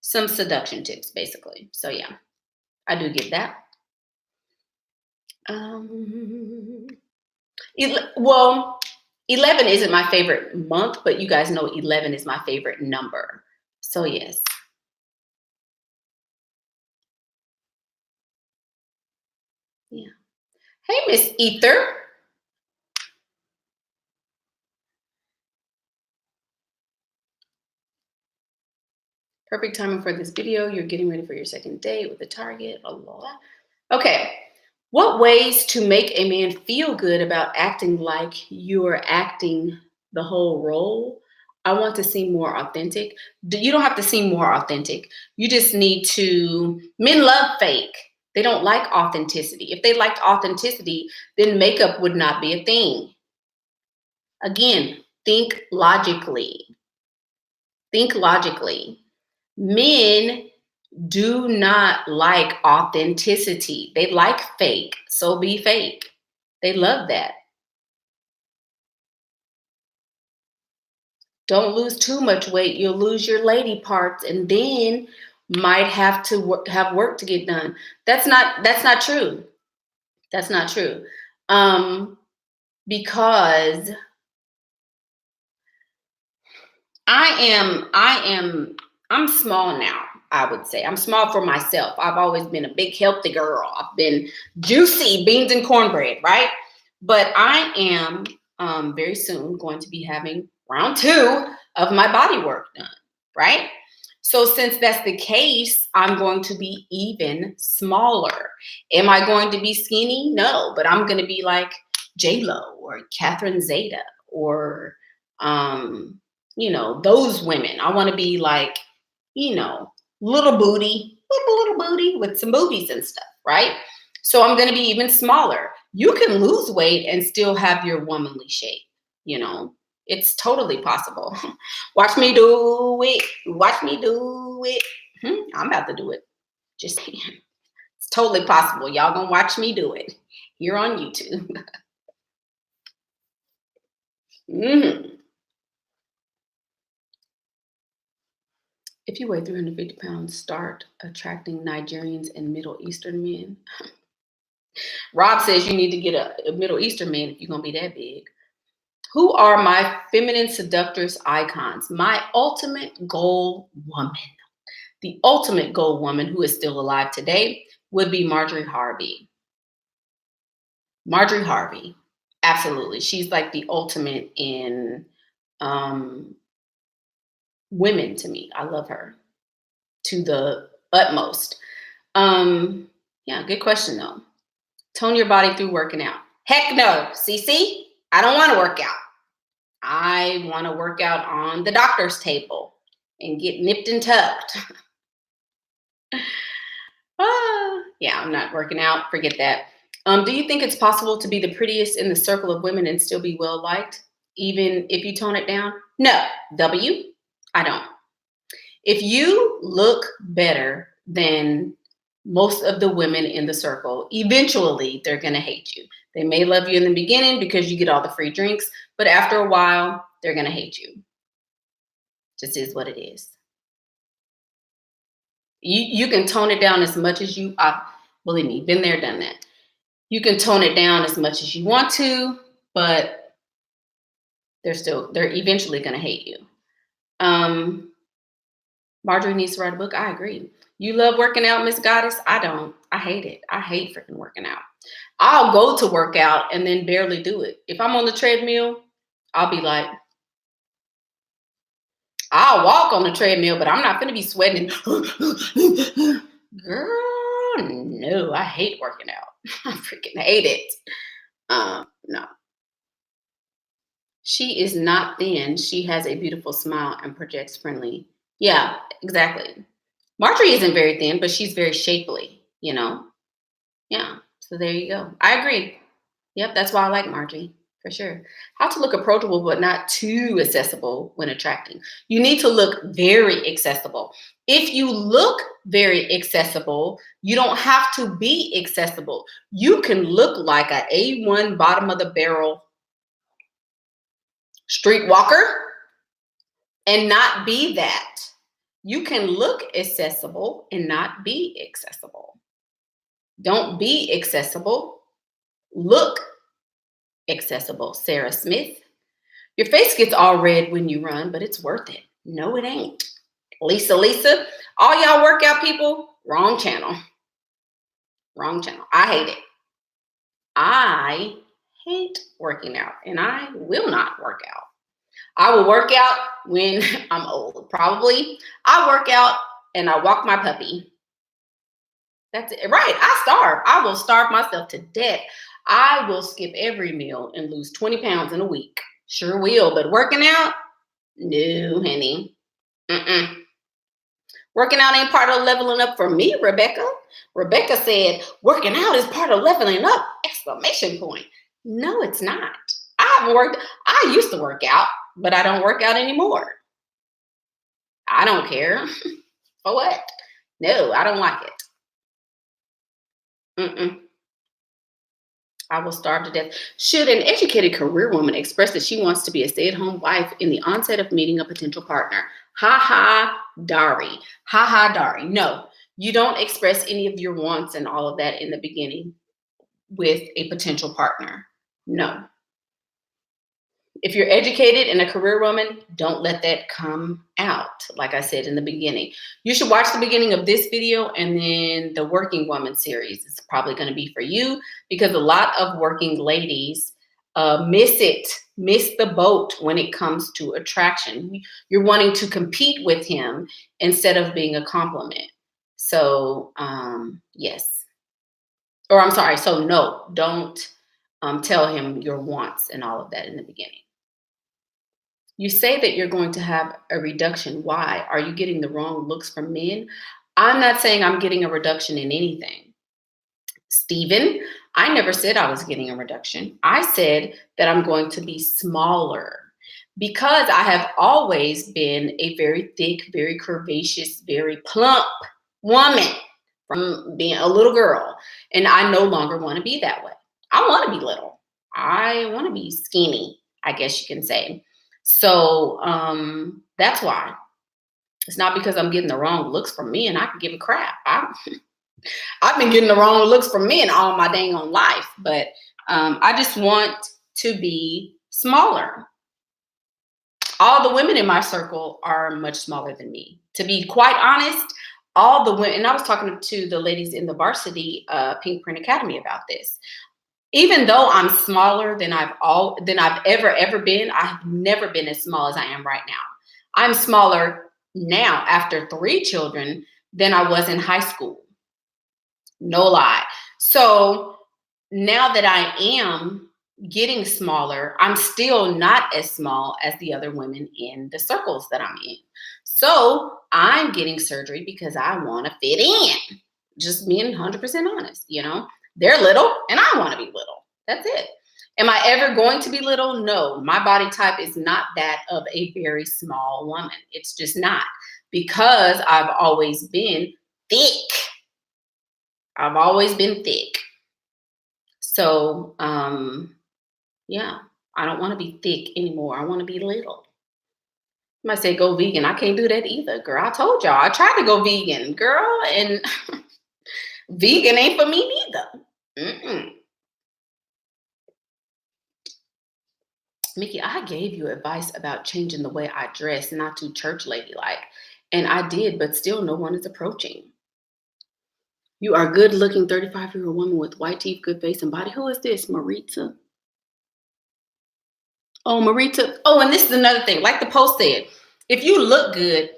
some seduction tips, basically. So yeah, I do get that. Well, 11 isn't my favorite month, but you guys know 11 is my favorite number. So yes. Yeah. Hey, Miss Ether. Perfect timing for this video. You're getting ready for your second date with the target. Blah, blah, blah. Okay. What ways to make a man feel good about acting like you're acting the whole role? I want to seem more authentic. You don't have to seem more authentic. You just need to, men love fake. They don't like authenticity. If they liked authenticity, then makeup would not be a thing. Again, think logically. Think logically. Men do not like authenticity. They like fake. So be fake. They love that. Don't lose too much weight. You'll lose your lady parts and then might have to have work to get done. That's not true. That's not true. Because I'm small now, I would say. I'm small for myself. I've always been a big healthy girl. I've been juicy, beans and cornbread, right? But I am very soon going to be having round 2 of my body work done, right? So since that's the case, I'm going to be even smaller. Am I going to be skinny? No, but I'm going to be like J-Lo or Catherine Zeta or those women. I want to be like, little booty with some boobies and stuff, right? So I'm going to be even smaller. You can lose weight and still have your womanly shape, it's totally possible. Watch me do it. Watch me do it. I'm about to do it. Just saying. It's totally possible. Y'all gonna watch me do it here on YouTube. If you weigh 350 pounds, start attracting Nigerians and Middle Eastern men. Rob says you need to get a Middle Eastern man if you're going to be that big. Who are my feminine seductress icons? My ultimate goal woman. The ultimate goal woman who is still alive today would be Marjorie Harvey. Marjorie Harvey. Absolutely. She's like the ultimate in women to me. I love her to the utmost. Yeah, good question though. Tone your body through working out. Heck no, CC. I don't want to work out. I want to work out on the doctor's table and get nipped and tucked. Yeah, I'm not working out. Forget that. Do you think it's possible to be the prettiest in the circle of women and still be well liked, even if you tone it down? No, W. I don't. If you look better than most of the women in the circle, eventually they're going to hate you. They may love you in the beginning because you get all the free drinks, but after a while, they're going to hate you. Just is what it is. You can tone it down as much as you, believe me, been there, done that. You can tone it down as much as you want to, but they're eventually going to hate you. Marjorie needs to write a book. I agree. You love working out, Miss Goddess? I don't. I hate it. I hate freaking working out. I'll go to work out and then barely do it. If I'm on the treadmill, I'll be like, I'll walk on the treadmill, but I'm not going to be sweating. Girl, no, I hate working out. I freaking hate it. No. She is not thin. She has a beautiful smile and projects friendly. Yeah, exactly. Marjorie isn't very thin, but she's very shapely, you know? Yeah, so there you go. I agree. Yep, that's why I like Marjorie, for sure. How to look approachable but not too accessible when attracting. You need to look very accessible. If you look very accessible, you don't have to be accessible. You can look like an A1 bottom of the barrel streetwalker and not be that. You can look accessible and not be accessible. Don't be accessible. Look accessible. Sarah Smith. Your face gets all red when you run, but it's worth it. No, it ain't. Lisa. All y'all workout people, wrong channel. Wrong channel. I hate it. I hate working out, and I will not work out. I will work out when I'm old, probably. I work out and I walk my puppy. That's it. Right. I starve. I will starve myself to death. I will skip every meal and lose 20 pounds in a week. Sure will. But working out? No, honey. Working out ain't part of leveling up for me, Rebecca. Rebecca said, working out is part of leveling up! Exclamation point. No, it's not. I used to work out, but I don't work out anymore. I don't care. For what? No, I don't like it. I will starve to death. Should an educated career woman express that she wants to be a stay-at-home wife in the onset of meeting a potential partner? Ha ha, Dari. Ha ha, Dari. No, you don't express any of your wants and all of that in the beginning with a potential partner. No. If you're educated and a career woman, don't let that come out. Like I said in the beginning, you should watch the beginning of this video and then the working woman series is probably going to be for you, because a lot of working ladies miss the boat when it comes to attraction. You're wanting to compete with him instead of being a compliment. So yes, or I'm sorry. So no, don't tell him your wants and all of that in the beginning. You say that you're going to have a reduction. Why? Are you getting the wrong looks from men? I'm not saying I'm getting a reduction in anything. Stephen, I never said I was getting a reduction. I said that I'm going to be smaller because I have always been a very thick, very curvaceous, very plump woman from being a little girl. And I no longer want to be that way. I want to be little. I want to be skinny, I guess you can say. So that's why. It's not because I'm getting the wrong looks from me and I can give a crap. I've been getting the wrong looks from men all my dang on life, but I just want to be smaller. All the women in my circle are much smaller than me. To be quite honest, all the women, and I was talking to the ladies in the varsity PinkPrint Academy about this. Even though I'm smaller than I've ever been, I have never been as small as I am right now. I'm smaller now after 3 children than I was in high school. No lie. So now that I am getting smaller, I'm still not as small as the other women in the circles that I'm in. So I'm getting surgery because I want to fit in. Just being 100% honest, you know. They're little and I want to be little. That's it. Am I ever going to be little? No. My body type is not that of a very small woman. It's just not, because I've always been thick. I've always been thick. So, yeah, I don't want to be thick anymore. I want to be little. You might say go vegan. I can't do that either, girl. I told y'all I tried to go vegan, girl, and vegan ain't for me neither. Mickey, I gave you advice about changing the way I dress, not too church lady-like. And I did, but still no one is approaching. You are a good-looking 35-year-old woman with white teeth, good face, and body. Who is this, Maritza? Oh, Maritza. Oh, and this is another thing. Like the post said, if you look good,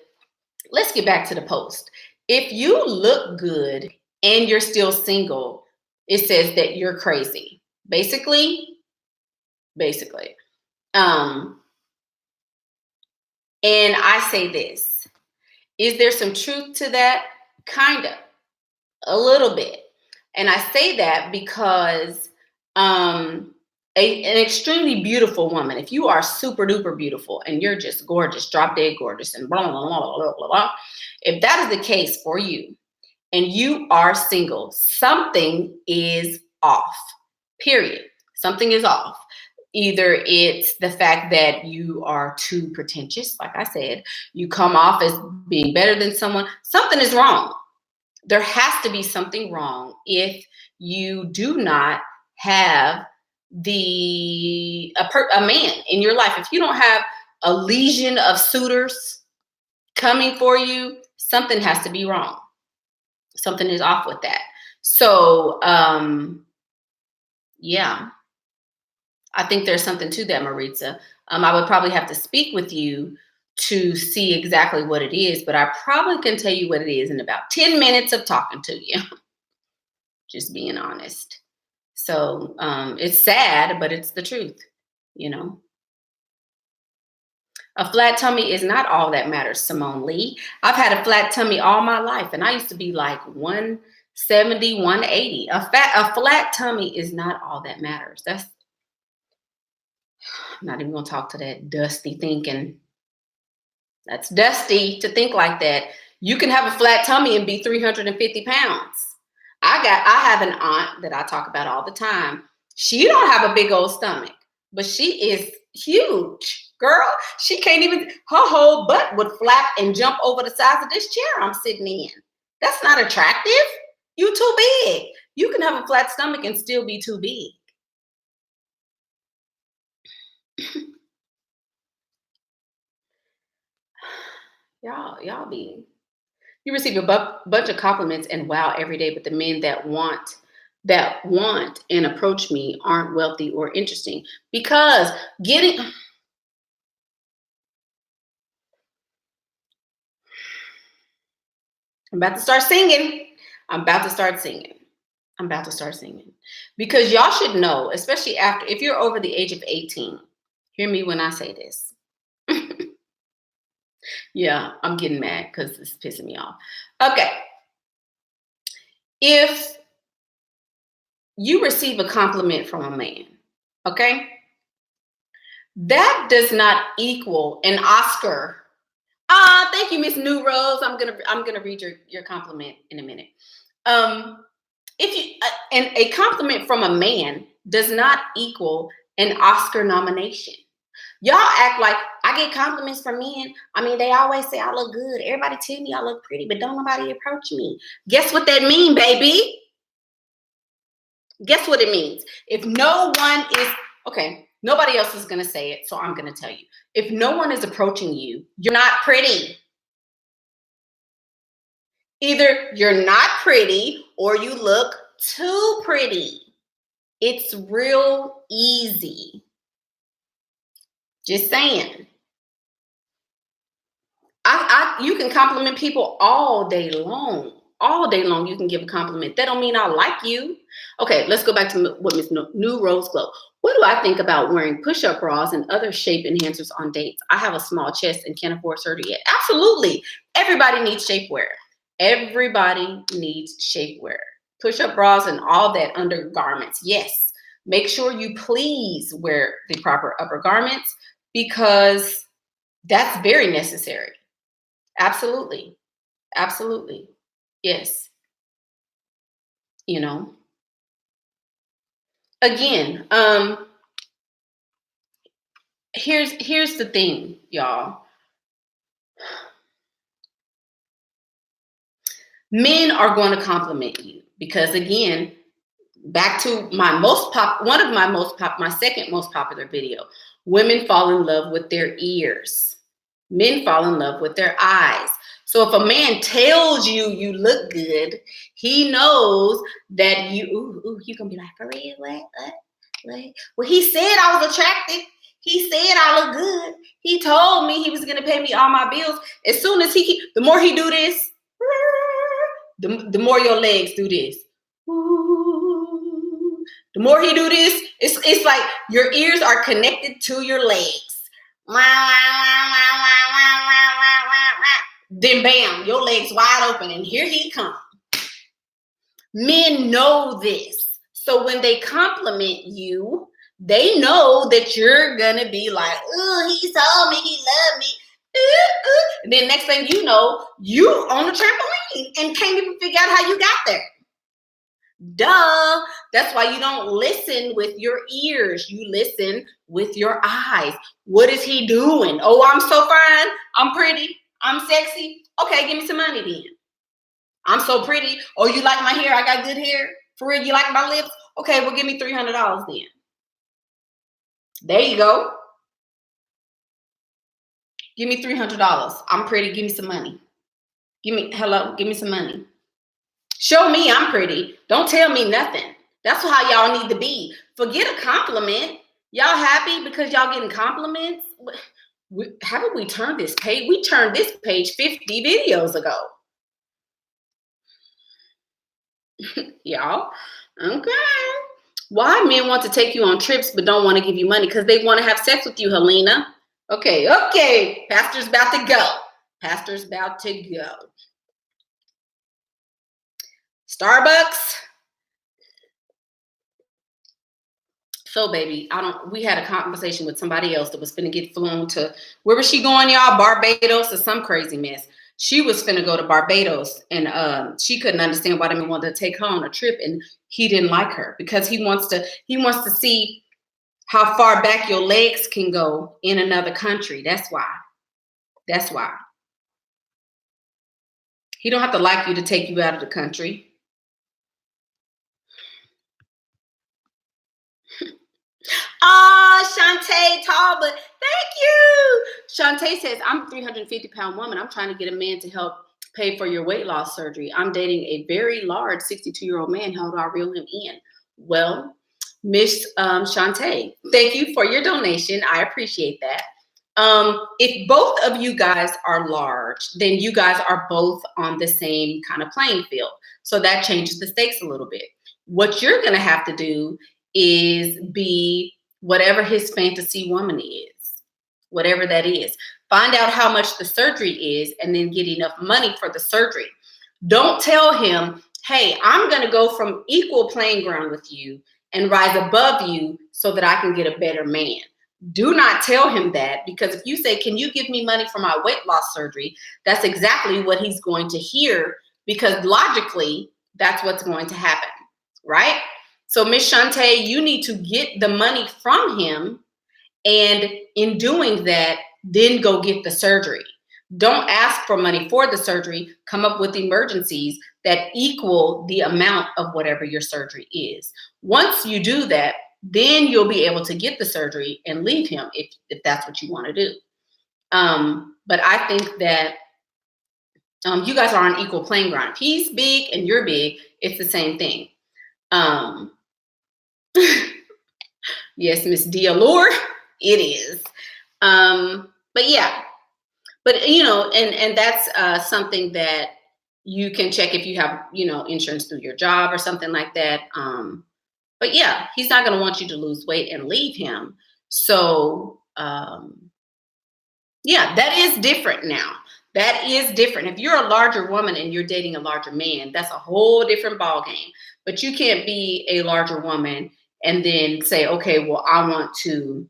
let's get back to the post. If you look good and you're still single, it says that you're crazy. Basically. And I say this, is there some truth to that? Kind of, a little bit. And I say that because an extremely beautiful woman, if you are super duper beautiful and you're just gorgeous, drop dead gorgeous, and blah, blah, blah, blah, blah, blah, if that is the case for you and you are single, something is off, period. Something is off. Either it's the fact that you are too pretentious, like I said, you come off as being better than someone. Something is wrong. There has to be something wrong if you do not have a man in your life. If you don't have a legion of suitors coming for you, something has to be wrong. Something is off with that. So, yeah. I think there's something to that, Maritza. I would probably have to speak with you to see exactly what it is, but I probably can tell you what it is in about 10 minutes of talking to you. Just being honest. So it's sad, but it's the truth, you know. A flat tummy is not all that matters, Simone Lee. I've had a flat tummy all my life, and I used to be like 170, 180. A flat tummy is not all that matters. I'm not even going to talk to that dusty thinking. That's dusty to think like that. You can have a flat tummy and be 350 pounds. I have an aunt that I talk about all the time. She don't have a big old stomach, but she is huge. Girl, she can't even, her whole butt would flap and jump over the sides of this chair I'm sitting in. That's not attractive. You too big. You can have a flat stomach and still be too big. You receive a bunch of compliments and wow every day, but the men that want and approach me aren't wealthy or interesting, because I'm about to start singing. Because y'all should know, especially if you're over the age of 18, hear me when I say this. Yeah, I'm getting mad because it's pissing me off. Okay. If you receive a compliment from a man, okay, that does not equal an Oscar. Thank you, Miss New Rose. I'm gonna read your compliment in a minute. And a compliment from a man does not equal an Oscar nomination. Y'all act like I get compliments from men. I mean, they always say I look good. Everybody tell me I look pretty, but don't nobody approach me. Guess what that mean, baby? Guess what it means? If no one is, okay, nobody else is going to say it, so I'm going to tell you. If no one is approaching you, you're not pretty. Either you're not pretty or you look too pretty. It's real easy. Just saying. You can compliment people all day long. All day long, you can give a compliment. That don't mean I like you. Okay, let's go back to what Miss New Rose Glow. What do I think about wearing push-up bras and other shape enhancers on dates? I have a small chest and can't afford surgery yet. Absolutely. Everybody needs shapewear. Everybody needs shapewear. Push-up bras and all that undergarments. Yes. Make sure you please wear the proper upper garments because that's very necessary. Absolutely. Absolutely. Yes. You know. Again, here's the thing, y'all. Men are going to compliment you because, again, back to my second most popular video, women fall in love with their ears. Men fall in love with their eyes. So if a man tells you you look good, he knows that you're gonna be like, for real, what? Well, he said I was attractive. He said I look good. He told me he was gonna pay me all my bills. As soon as the more he do this, the more your legs do this. The more he do this, it's like your ears are connected to your legs. Then bam, your legs wide open and here he comes. Men know this. So when they compliment you, they know that you're gonna be like, oh, he told me he loved me. And then next thing you know, you on the trampoline and can't even figure out how you got there. Duh. That's why you don't listen with your ears. You listen with your eyes. What is he doing? Oh, I'm so fine. I'm pretty. I'm sexy. Okay, give me some money then. I'm so pretty. Oh, you like my hair? I got good hair. For real, you like my lips? Okay, well, give me $300 then. There you go. Give me $300. I'm pretty. Give me some money. Give me some money. Show me I'm pretty. Don't tell me nothing. That's how y'all need to be. Forget a compliment. Y'all happy because y'all getting compliments? Haven't we turned this page? We turned this page 50 videos ago. Y'all, okay. Why men want to take you on trips but don't want to give you money? Because they want to have sex with you, Helena. Okay. Pastor's about to go. Starbucks. So, baby, we had a conversation with somebody else that was finna get flown to, where was she going, y'all? Barbados or some crazy mess. She was finna go to Barbados, and she couldn't understand why the man wanted to take her on a trip, and he didn't like her because he wants to see how far back your legs can go in another country. That's why. He don't have to like you to take you out of the country. Shantae Talbot, thank you. Shantae says, I'm a 350-pound woman. I'm trying to get a man to help pay for your weight loss surgery. I'm dating a very large 62-year-old man. How do I reel him in? Well, Miss Shantae, thank you for your donation. I appreciate that. If both of you guys are large, then you guys are both on the same kind of playing field. So that changes the stakes a little bit. What you're going to have to do is be whatever his fantasy woman is, whatever that is. Find out how much the surgery is and then get enough money for the surgery. Don't tell him, hey, I'm going to go from equal playing ground with you and rise above you so that I can get a better man. Do not tell him that, because if you say, can you give me money for my weight loss surgery? That's exactly what he's going to hear, because logically, that's what's going to happen, right? So Miss Shantae, you need to get the money from him And in doing that, then go get the surgery. Don't ask for money for the surgery. Come up with emergencies that equal the amount of whatever your surgery is. Once you do that, then you'll be able to get the surgery and leave him if that's what you want to do. But I think that you guys are on equal playing ground. If he's big and you're big, it's the same thing. Yes, Miss Dialore, it is. But yeah, but you know, and that's something that you can check if you have, you know, insurance through your job or something like that. But yeah, he's not going to want you to lose weight and leave him. So yeah, that is different now. That is different. If you're a larger woman and you're dating a larger man, that's a whole different ball game. But you can't be a larger woman and then say, okay, well, I want to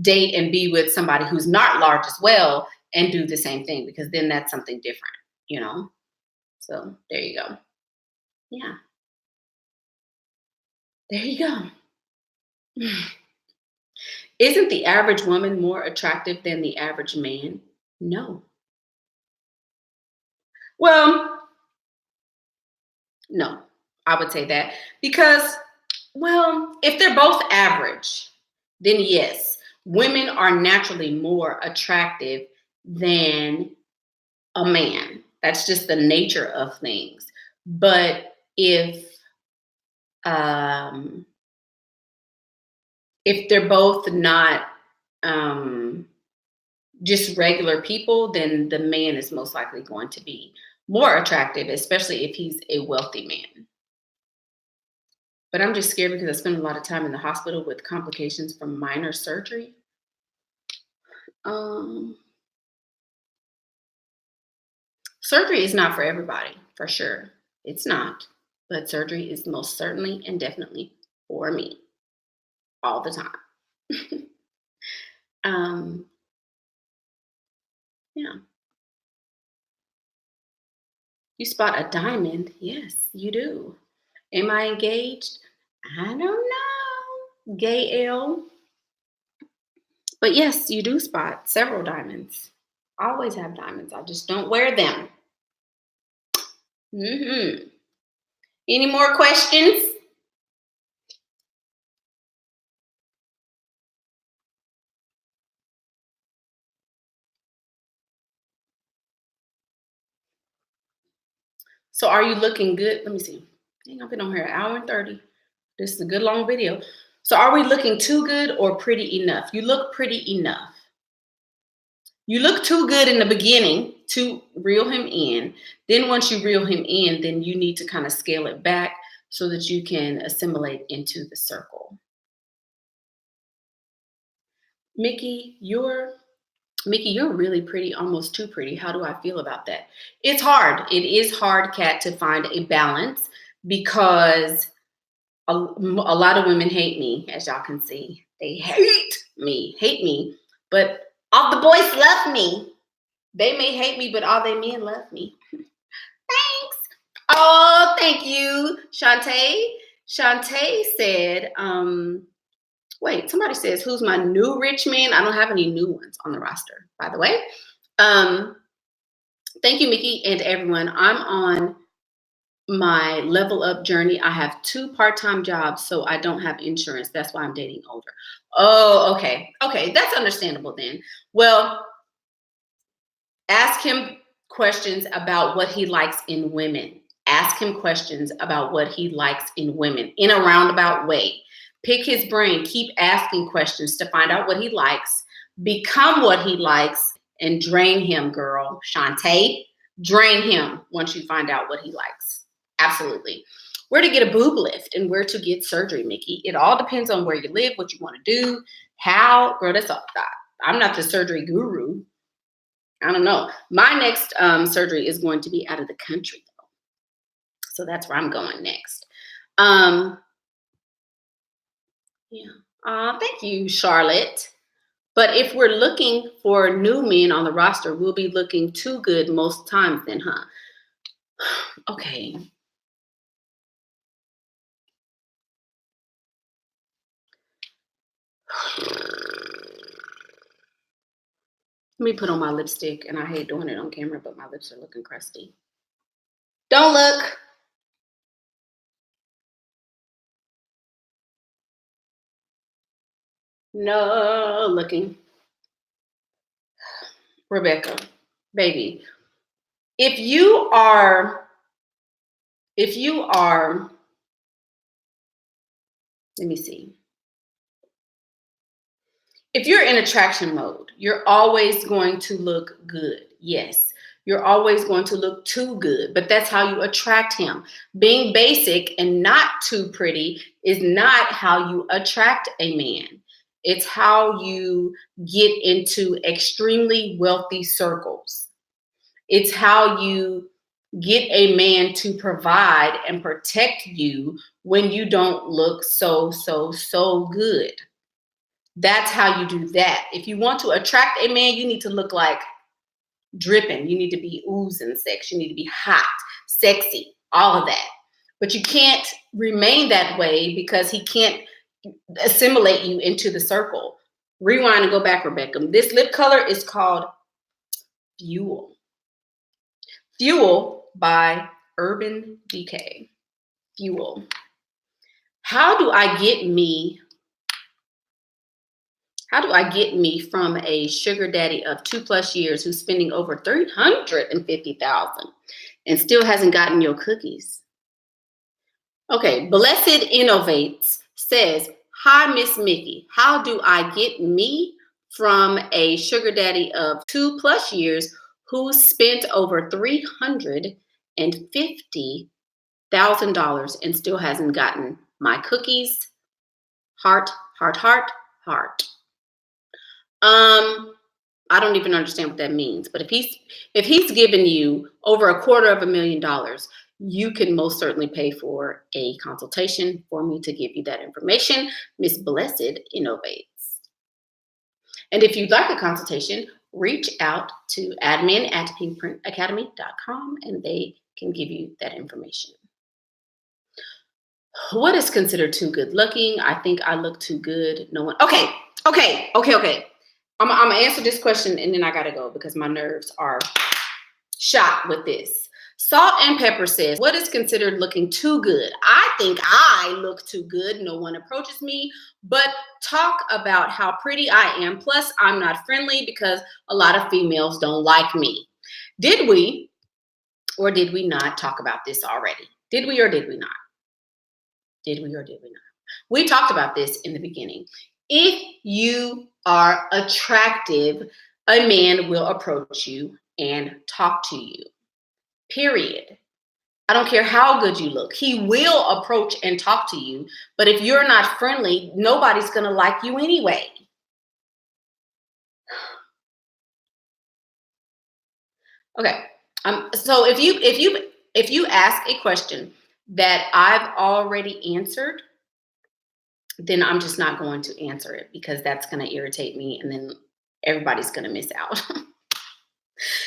date and be with somebody who's not large as well and do the same thing, because then that's something different, you know? So there you go. Yeah. There you go. Isn't the average woman more attractive than the average man? No. Well, no, I would say that because, well, if they're both average, then yes, women are naturally more attractive than a man. That's just the nature of things. But um, if they're both not just regular people, then the man is most likely going to be more attractive, especially if he's a wealthy man. But I'm just scared because I spend a lot of time in the hospital with complications from minor surgery. Surgery is not for everybody, for sure. It's not. But surgery is most certainly and definitely for me all the time. Yeah. You spot a diamond? Yes, you do. Am I engaged? I don't know. Gay L. But yes, you do spot several diamonds. I always have diamonds. I just don't wear them. Any more questions? So are you looking good? Let me see. Dang, I've been on here an hour and 30. This is a good long video. So are we looking too good or pretty enough? You look pretty enough. You look too good in the beginning to reel him in. Then once you reel him in, then you need to kind of scale it back so that you can assimilate into the circle. Mickey, you're really pretty, almost too pretty. How do I feel about that? It's hard. It is hard, Kat, to find a balance because a lot of women hate me, as y'all can see. They hate me. But all the boys love me. They may hate me, but all they men love me. Thanks. Oh, thank you, Shantae. Shantae said, wait, somebody says, who's my new rich man? I don't have any new ones on the roster, by the way. Thank you, Mickey, and everyone. I'm on my level up journey. I have 2 part-time jobs, so I don't have insurance. That's why I'm dating older. Oh, okay. Okay, that's understandable then. Well, ask him questions about what he likes in women. Ask him questions about what he likes in women in a roundabout way. Pick his brain. Keep asking questions to find out what he likes. Become what he likes and drain him, girl. Shantae, drain him once you find out what he likes. Absolutely. Where to get a boob lift and where to get surgery, Mickey. It all depends on where you live, what you want to do, how. Girl, that's all. I'm not the surgery guru. I don't know. My next surgery is going to be out of the country, though. So that's where I'm going next. Yeah. Thank you, Charlotte. But if we're looking for new men on the roster, we'll be looking too good most times then, huh? Okay. Let me put on my lipstick, and I hate doing it on camera, but my lips are looking crusty. Don't look. No looking. Rebecca, baby, if you are, let me see. If you're in attraction mode, you're always going to look good. Yes, you're always going to look too good, but that's how you attract him. Being basic and not too pretty is not how you attract a man. It's how you get into extremely wealthy circles. It's how you get a man to provide and protect you when you don't look so good. That's how you do that. If you want to attract a man, you need to look like dripping. You need to be oozing sex. You need to be hot, sexy, all of that. But you can't remain that way because he can't assimilate you into the circle. Rewind and go back, Rebecca. This lip color is called Fuel. Fuel by Urban Decay. Fuel. How do I get me from a sugar daddy of 2+ years who's spending over $350,000 and still hasn't gotten your cookies? Okay, Blessed Innovates says, hi, Miss Mickey. How do I get me from a sugar daddy of 2+ years who spent over $350,000 and still hasn't gotten my cookies? Heart, heart, heart, heart. I don't even understand what that means, but if he's given you over $250,000, you can most certainly pay for a consultation for me to give you that information. Miss Blessed Innovates. And if you'd like a consultation, reach out to admin@pinkprintacademy.com and they can give you that information. What is considered too good looking? I think I look too good. No one. Okay. I'm gonna answer this question and then I gotta go because my nerves are shot with this. Salt and Pepper says, what is considered looking too good? I think I look too good. No one approaches me, but talk about how pretty I am. Plus, I'm not friendly because a lot of females don't like me. Did we or did we not talk about this already? Did we or did we not? Did we or did we not? We talked about this in the beginning. If you are attractive, a man will approach you and talk to you. Period. I don't care how good you look. He will approach and talk to you. But if you're not friendly, nobody's going to like you anyway. Okay. So if you ask a question that I've already answered, then I'm just not going to answer it because that's going to irritate me and then everybody's going to miss out.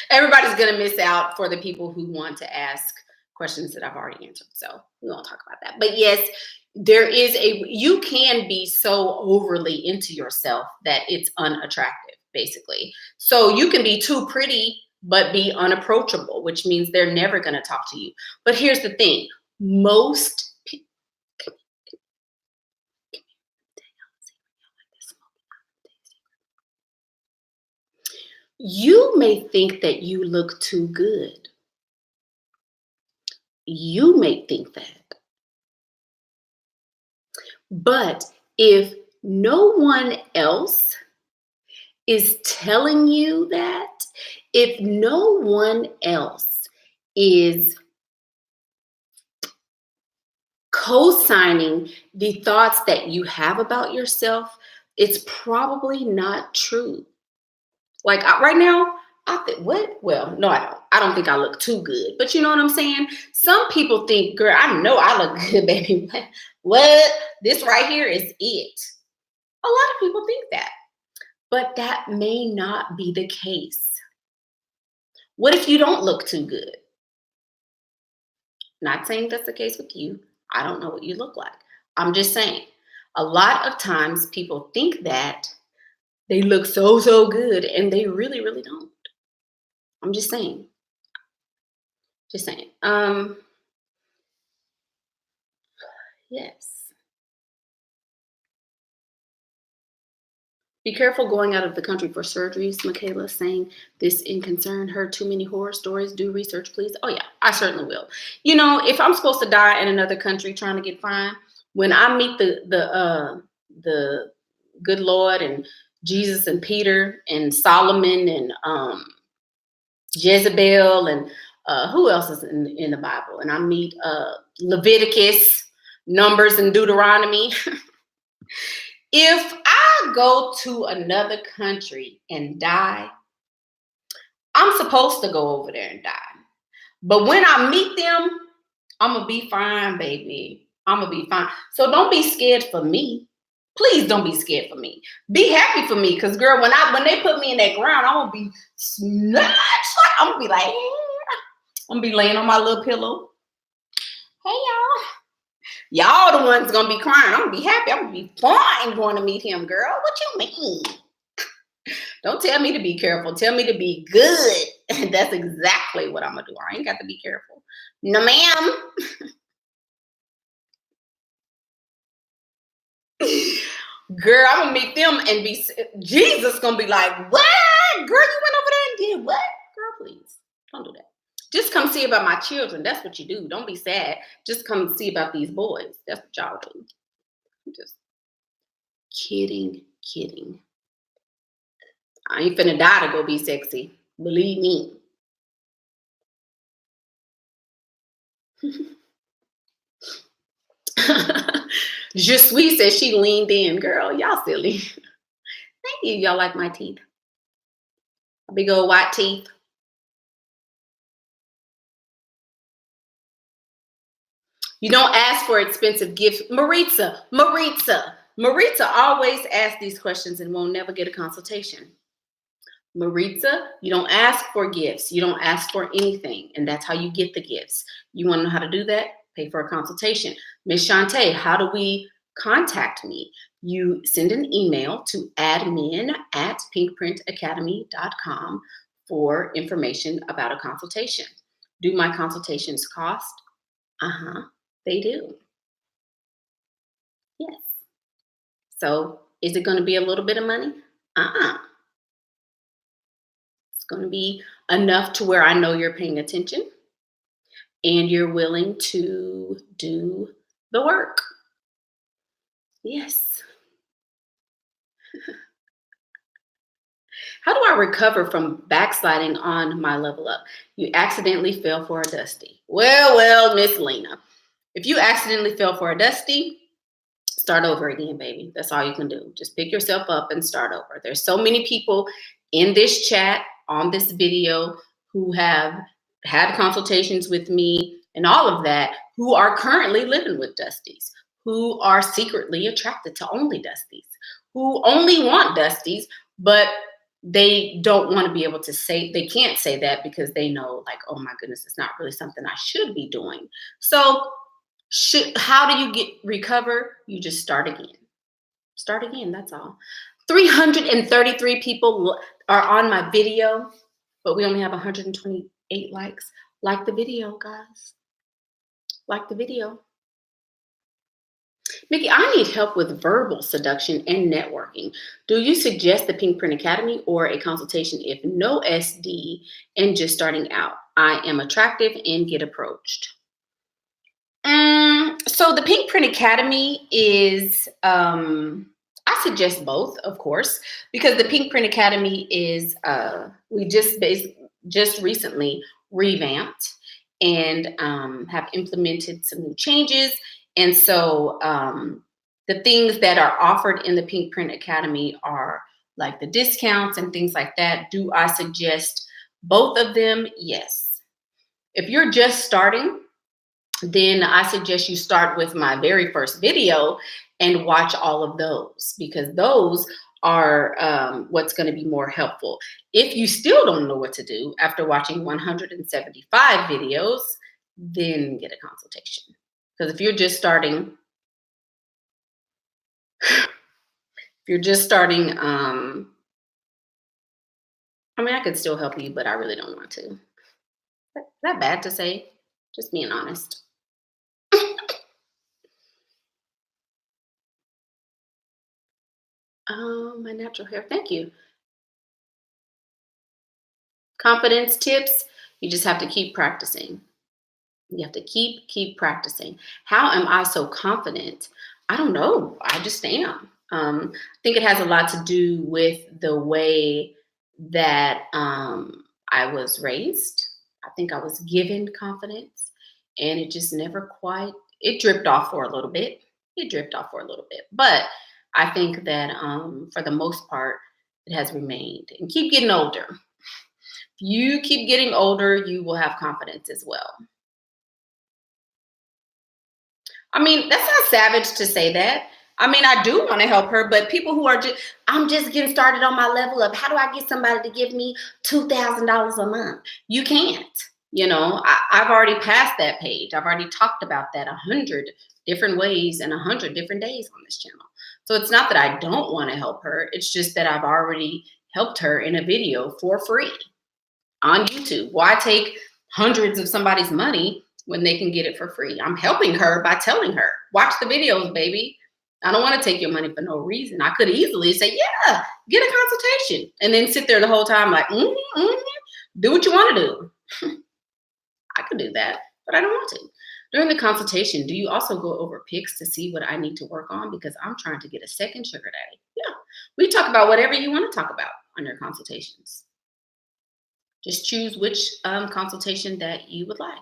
Everybody's going to miss out for the people who want to ask questions that I've already answered. So we won't talk about that. But yes, you can be so overly into yourself that it's unattractive, basically. So you can be too pretty, but be unapproachable, which means they're never going to talk to you. But here's the thing. Most people, you may think that you look too good. You may think that. But if no one else is telling you that, if no one else is co-signing the thoughts that you have about yourself, it's probably not true. Like right now, I think, what? Well, no, I don't. I don't think I look too good. But you know what I'm saying? Some people think, girl, I know I look good, baby. What? This right here is it. A lot of people think that. But that may not be the case. What if you don't look too good? Not saying that's the case with you. I don't know what you look like. I'm just saying, a lot of times people think that They look so good, and they really, really don't. I'm just saying. Just saying. Yes. Be careful going out of the country for surgeries, Michaela saying this in concern. Heard too many horror stories. Do research, please. Oh yeah, I certainly will. You know, if I'm supposed to die in another country trying to get fine, when I meet the good Lord and Jesus and Peter and Solomon and Jezebel and who else is in the Bible? And I meet Leviticus, Numbers, and Deuteronomy. If I go to another country and die, I'm supposed to go over there and die. But when I meet them, I'm going to be fine, baby. I'm going to be fine. So don't be scared for me. Please don't be scared for me. Be happy for me. Because, girl, when they put me in that ground, I'm going to be snatched. I'm going to be like, I'm going to be laying on my little pillow. Hey, y'all. Y'all the ones gonna be crying. I'm gonna be happy. I'm gonna be fine going to meet him, girl. What you mean? Don't tell me to be careful. Tell me to be good. And that's exactly what I'm gonna do. I ain't got to be careful. No, ma'am. Girl, I'm gonna meet them and be Jesus gonna be like, what? Girl, you went over there and did what? Girl, please don't do that. Just come see about my children. That's what you do. Don't be sad. Just come see about these boys. That's what y'all do. I'm just kidding. I ain't finna die to go be sexy. Believe me. Je suis says she leaned in. Girl, y'all silly. Thank you. Y'all like my teeth. Big old white teeth. You don't ask for expensive gifts. Maritza always asks these questions and won't never get a consultation. Maritza, you don't ask for gifts. You don't ask for anything. And that's how you get the gifts. You want to know how to do that? Pay for a consultation. Miss Shantae, how do we contact me? You send an email to admin@pinkprintacademy.com for information about a consultation. Do my consultations cost? They do. Yes. So is it going to be a little bit of money? It's going to be enough to where I know you're paying attention and you're willing to do the work. Yes. How do I recover from backsliding on my level up? You accidentally fell for a dusty. Well, Miss Lena, if you accidentally fell for a dusty, start over again, baby. That's all you can do. Just pick yourself up and start over. There's so many people in this chat, on this video, who have had consultations with me and all of that, who are currently living with dusties, who are secretly attracted to only dusties, who only want dusties, but they don't want to be able to say, they can't say that because they know, like, oh my goodness, it's not really something I should be doing. So how do you recover? You just start again. Start again, that's all. 333 people are on my video, but we only have 128 likes. Like the video, guys. Like the video. Mickey, I need help with verbal seduction and networking. Do you suggest the PinkPrint Academy or a consultation if no SD and just starting out? I am attractive and get approached. So the PinkPrint Academy is, I suggest both, of course, because the PinkPrint Academy is, we just recently revamped and have implemented some new changes. And so the things that are offered in the PinkPrint Academy are like the discounts and things like that. Do I suggest both of them? Yes. If you're just starting, then I suggest you start with my very first video and watch all of those, because those are what's going to be more helpful. If you still don't know what to do after watching 175 videos, then get a consultation. Because if you're just starting, I mean, I could still help you, but I really don't want to. Is that bad to say? Just being honest. My natural hair. Thank you. Confidence tips. You just have to keep practicing. You have to keep practicing. How am I so confident? I don't know. I just am. I think it has a lot to do with the way that I was raised. I think I was given confidence, and it just never quite. It dripped off for a little bit. It dripped off for a little bit, but I think that for the most part, it has remained. And keep getting older. If you keep getting older, you will have confidence as well. I mean, that's not savage to say that. I mean, I do want to help her, but people who are just, I'm just getting started on my level up. How do I get somebody to give me $2,000 a month? You can't. I've already passed that page. I've already talked about that 100 different ways and 100 different days on this channel. So it's not that I don't want to help her. It's just that I've already helped her in a video for free on YouTube. Why take hundreds of somebody's money when they can get it for free? I'm helping her by telling her, watch the videos, baby. I don't want to take your money for no reason. I could easily say, yeah, get a consultation, and then sit there the whole time like, do what you want to do. I could do that, but I don't want to. During the consultation, do you also go over pics to see what I need to work on? Because I'm trying to get a second sugar daddy. Yeah, we talk about whatever you want to talk about on your consultations. Just choose which consultation that you would like.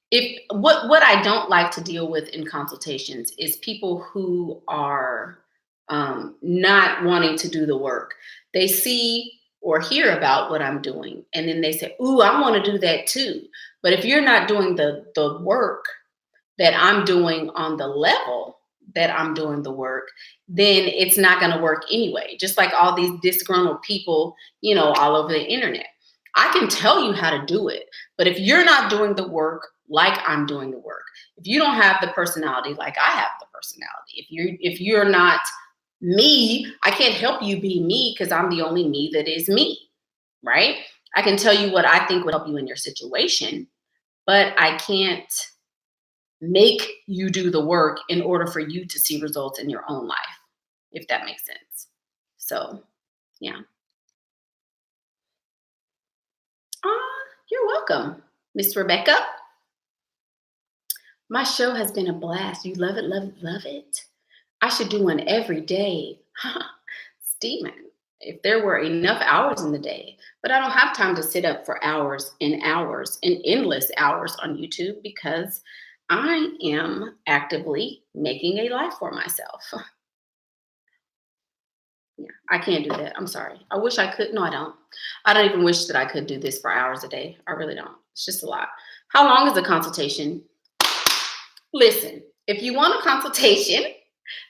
If what I don't like to deal with in consultations is people who are not wanting to do the work. They see or hear about what I'm doing, and then they say, "Ooh, I want to do that too." But if you're not doing the work that I'm doing on the level that I'm doing the work, then it's not going to work anyway. Just like all these disgruntled people, all over the internet. I can tell you how to do it, but if you're not doing the work like I'm doing the work, if you don't have the personality like I have the personality, if you're not me, I can't help you be me because I'm the only me that is me, right? I can tell you what I think would help you in your situation, but I can't make you do the work in order for you to see results in your own life, if that makes sense. So, yeah. You're welcome, Miss Rebecca. My show has been a blast. You love it, love it, love it. I should do one every day. Steaming. If there were enough hours in the day, but I don't have time to sit up for hours and hours and endless hours on YouTube because I am actively making a life for myself. Yeah, I can't do that. I'm sorry. I wish I could. No, I don't. I don't even wish that I could do this for hours a day. I really don't. It's just a lot. How long is the consultation? Listen, if you want a consultation,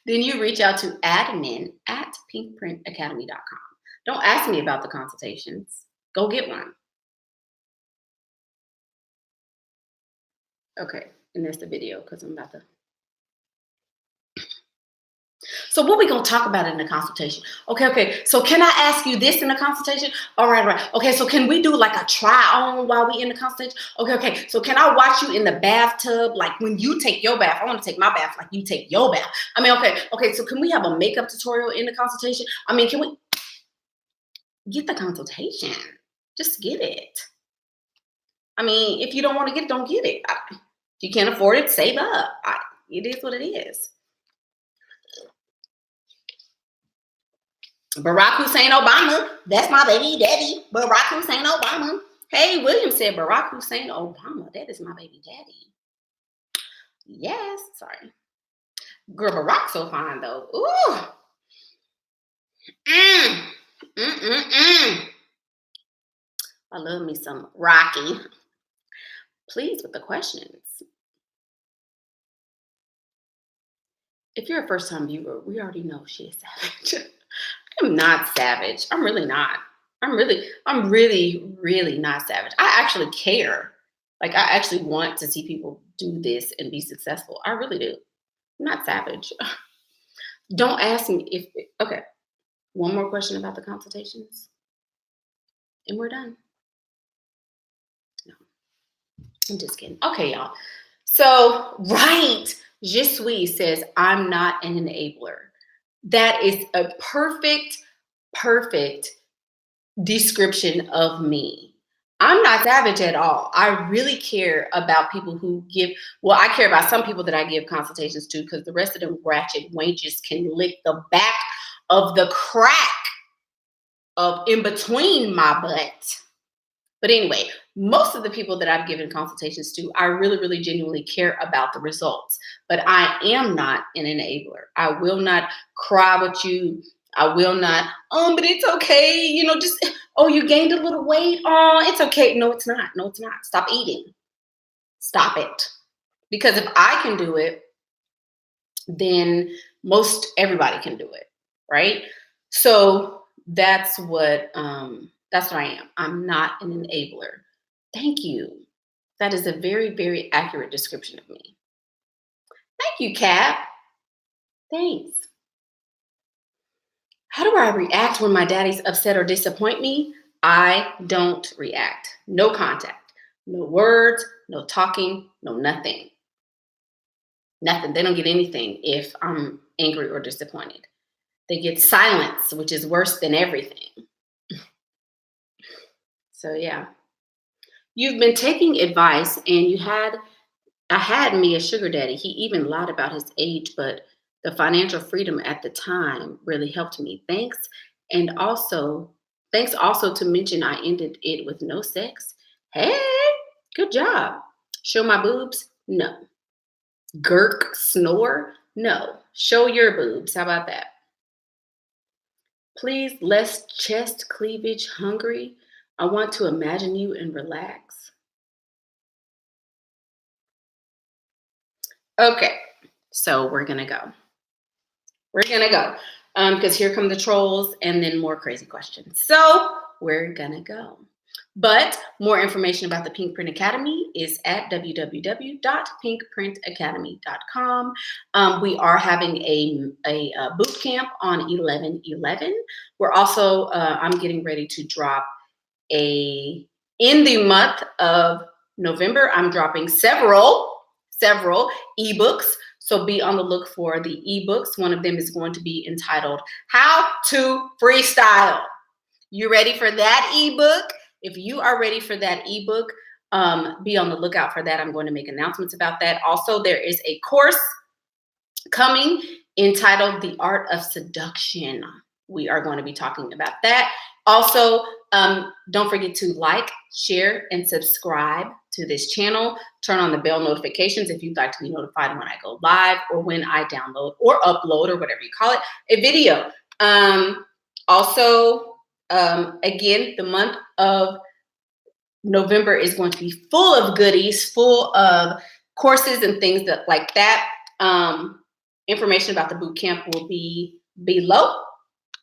then you reach out to admin@pinkprintacademy.com. Don't ask me about the consultations. Go get one. Okay, and that's the video because I'm about to. So what we gonna talk about in the consultation? Okay. So can I ask you this in the consultation? All right. Okay, so can we do like a try on while we in the consultation? Okay. So can I watch you in the bathtub? Like when you take your bath, I want to take my bath like you take your bath. I mean, okay. So can we have a makeup tutorial in the consultation? I mean, can we get the consultation? Just get it. I mean, if you don't want to get it, don't get it. If you can't afford it, save up. It is what it is. Barack Hussein Obama, that's my baby daddy. Barack Hussein Obama. Hey, William said Barack Hussein Obama, that is my baby daddy. Yes, sorry. Girl, Barack so fine though. Ooh. I love me some Rocky. Please with the questions. If you're a first-time viewer, we already know she is savage. I'm not savage. I'm really not. I'm really not savage. I actually care. Like I actually want to see people do this and be successful. I really do. I'm not savage. Don't ask me if, okay. One more question about the consultations, and we're done. No, I'm just kidding. Okay, y'all. So, right, Je suis says, I'm not an enabler. That is a perfect description of me. I'm not savage at all. I really care about people who give, well, I care about some people that I give consultations to, because the rest of them ratchet wenches can lick the back of the crack of in between my butt. But anyway, most of the people that I've given consultations to, I really genuinely care about the results. But I am not an enabler. I will not cry with you. I will not, but it's okay. You know, just, oh, you gained a little weight. Oh, it's okay. No, it's not. No, it's not. Stop eating. Stop it. Because if I can do it, then most everybody can do it. Right? So that's what I am. I'm not an enabler. Thank you. That is a very accurate description of me. Thank you, Cap. Thanks. How do I react when my daddy's upset or disappoint me? I don't react. No contact. No words, no talking, no nothing. Nothing. They don't get anything if I'm angry or disappointed. They get silence, which is worse than everything. So yeah. You've been taking advice, and I had me a sugar daddy. He even lied about his age, but the financial freedom at the time really helped me. Thanks also to mention I ended it with no sex. Hey, good job. Show my boobs? No. Gurk snore? No. Show your boobs. How about that? Please, less chest cleavage. Hungry. I want to imagine you and relax. Okay, so we're gonna go. Because here come the trolls and then more crazy questions. So we're gonna go. But more information about the PinkPrint Academy is at www.pinkprintacademy.com. We are having a boot camp on 11/11. We're also, I'm getting ready to drop in the month of November, I'm dropping several ebooks. So be on the look for the ebooks. One of them is going to be entitled How to Freestyle. You ready for that ebook? If you are ready for that ebook, be on the lookout for that. I'm going to make announcements about that. Also, there is a course coming entitled The Art of Seduction. We are going to be talking about that. Also, don't forget to like, share, and subscribe to this channel. Turn on the bell notifications if you'd like to be notified when I go live or when I download or upload or whatever you call it, a video. Also, again, the month of November is going to be full of goodies, full of courses and things like that. Information about the boot camp will be below.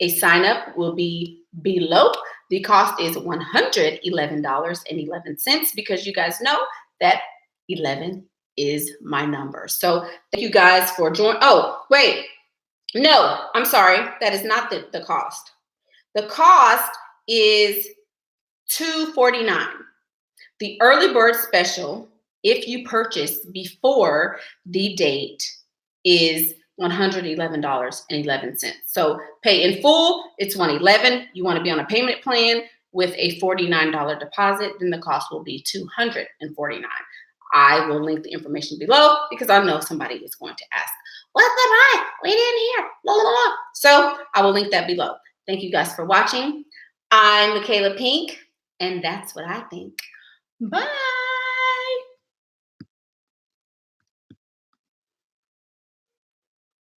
A sign up will be below. The cost is $111.11 because you guys know that 11 is my number. So thank you guys for joining. Oh, wait. No, I'm sorry. That is not the cost. The cost is $249. The early bird special, if you purchase before the date, is $111.11. So pay in full, it's $111. You want to be on a payment plan with a $49 deposit, then the cost will be $249. I will link the information below because I know somebody is going to ask, what's the price? We didn't hear. Blah, blah, blah. So I will link that below. Thank you guys for watching. I'm Michaela Pink, and that's what I think. Bye.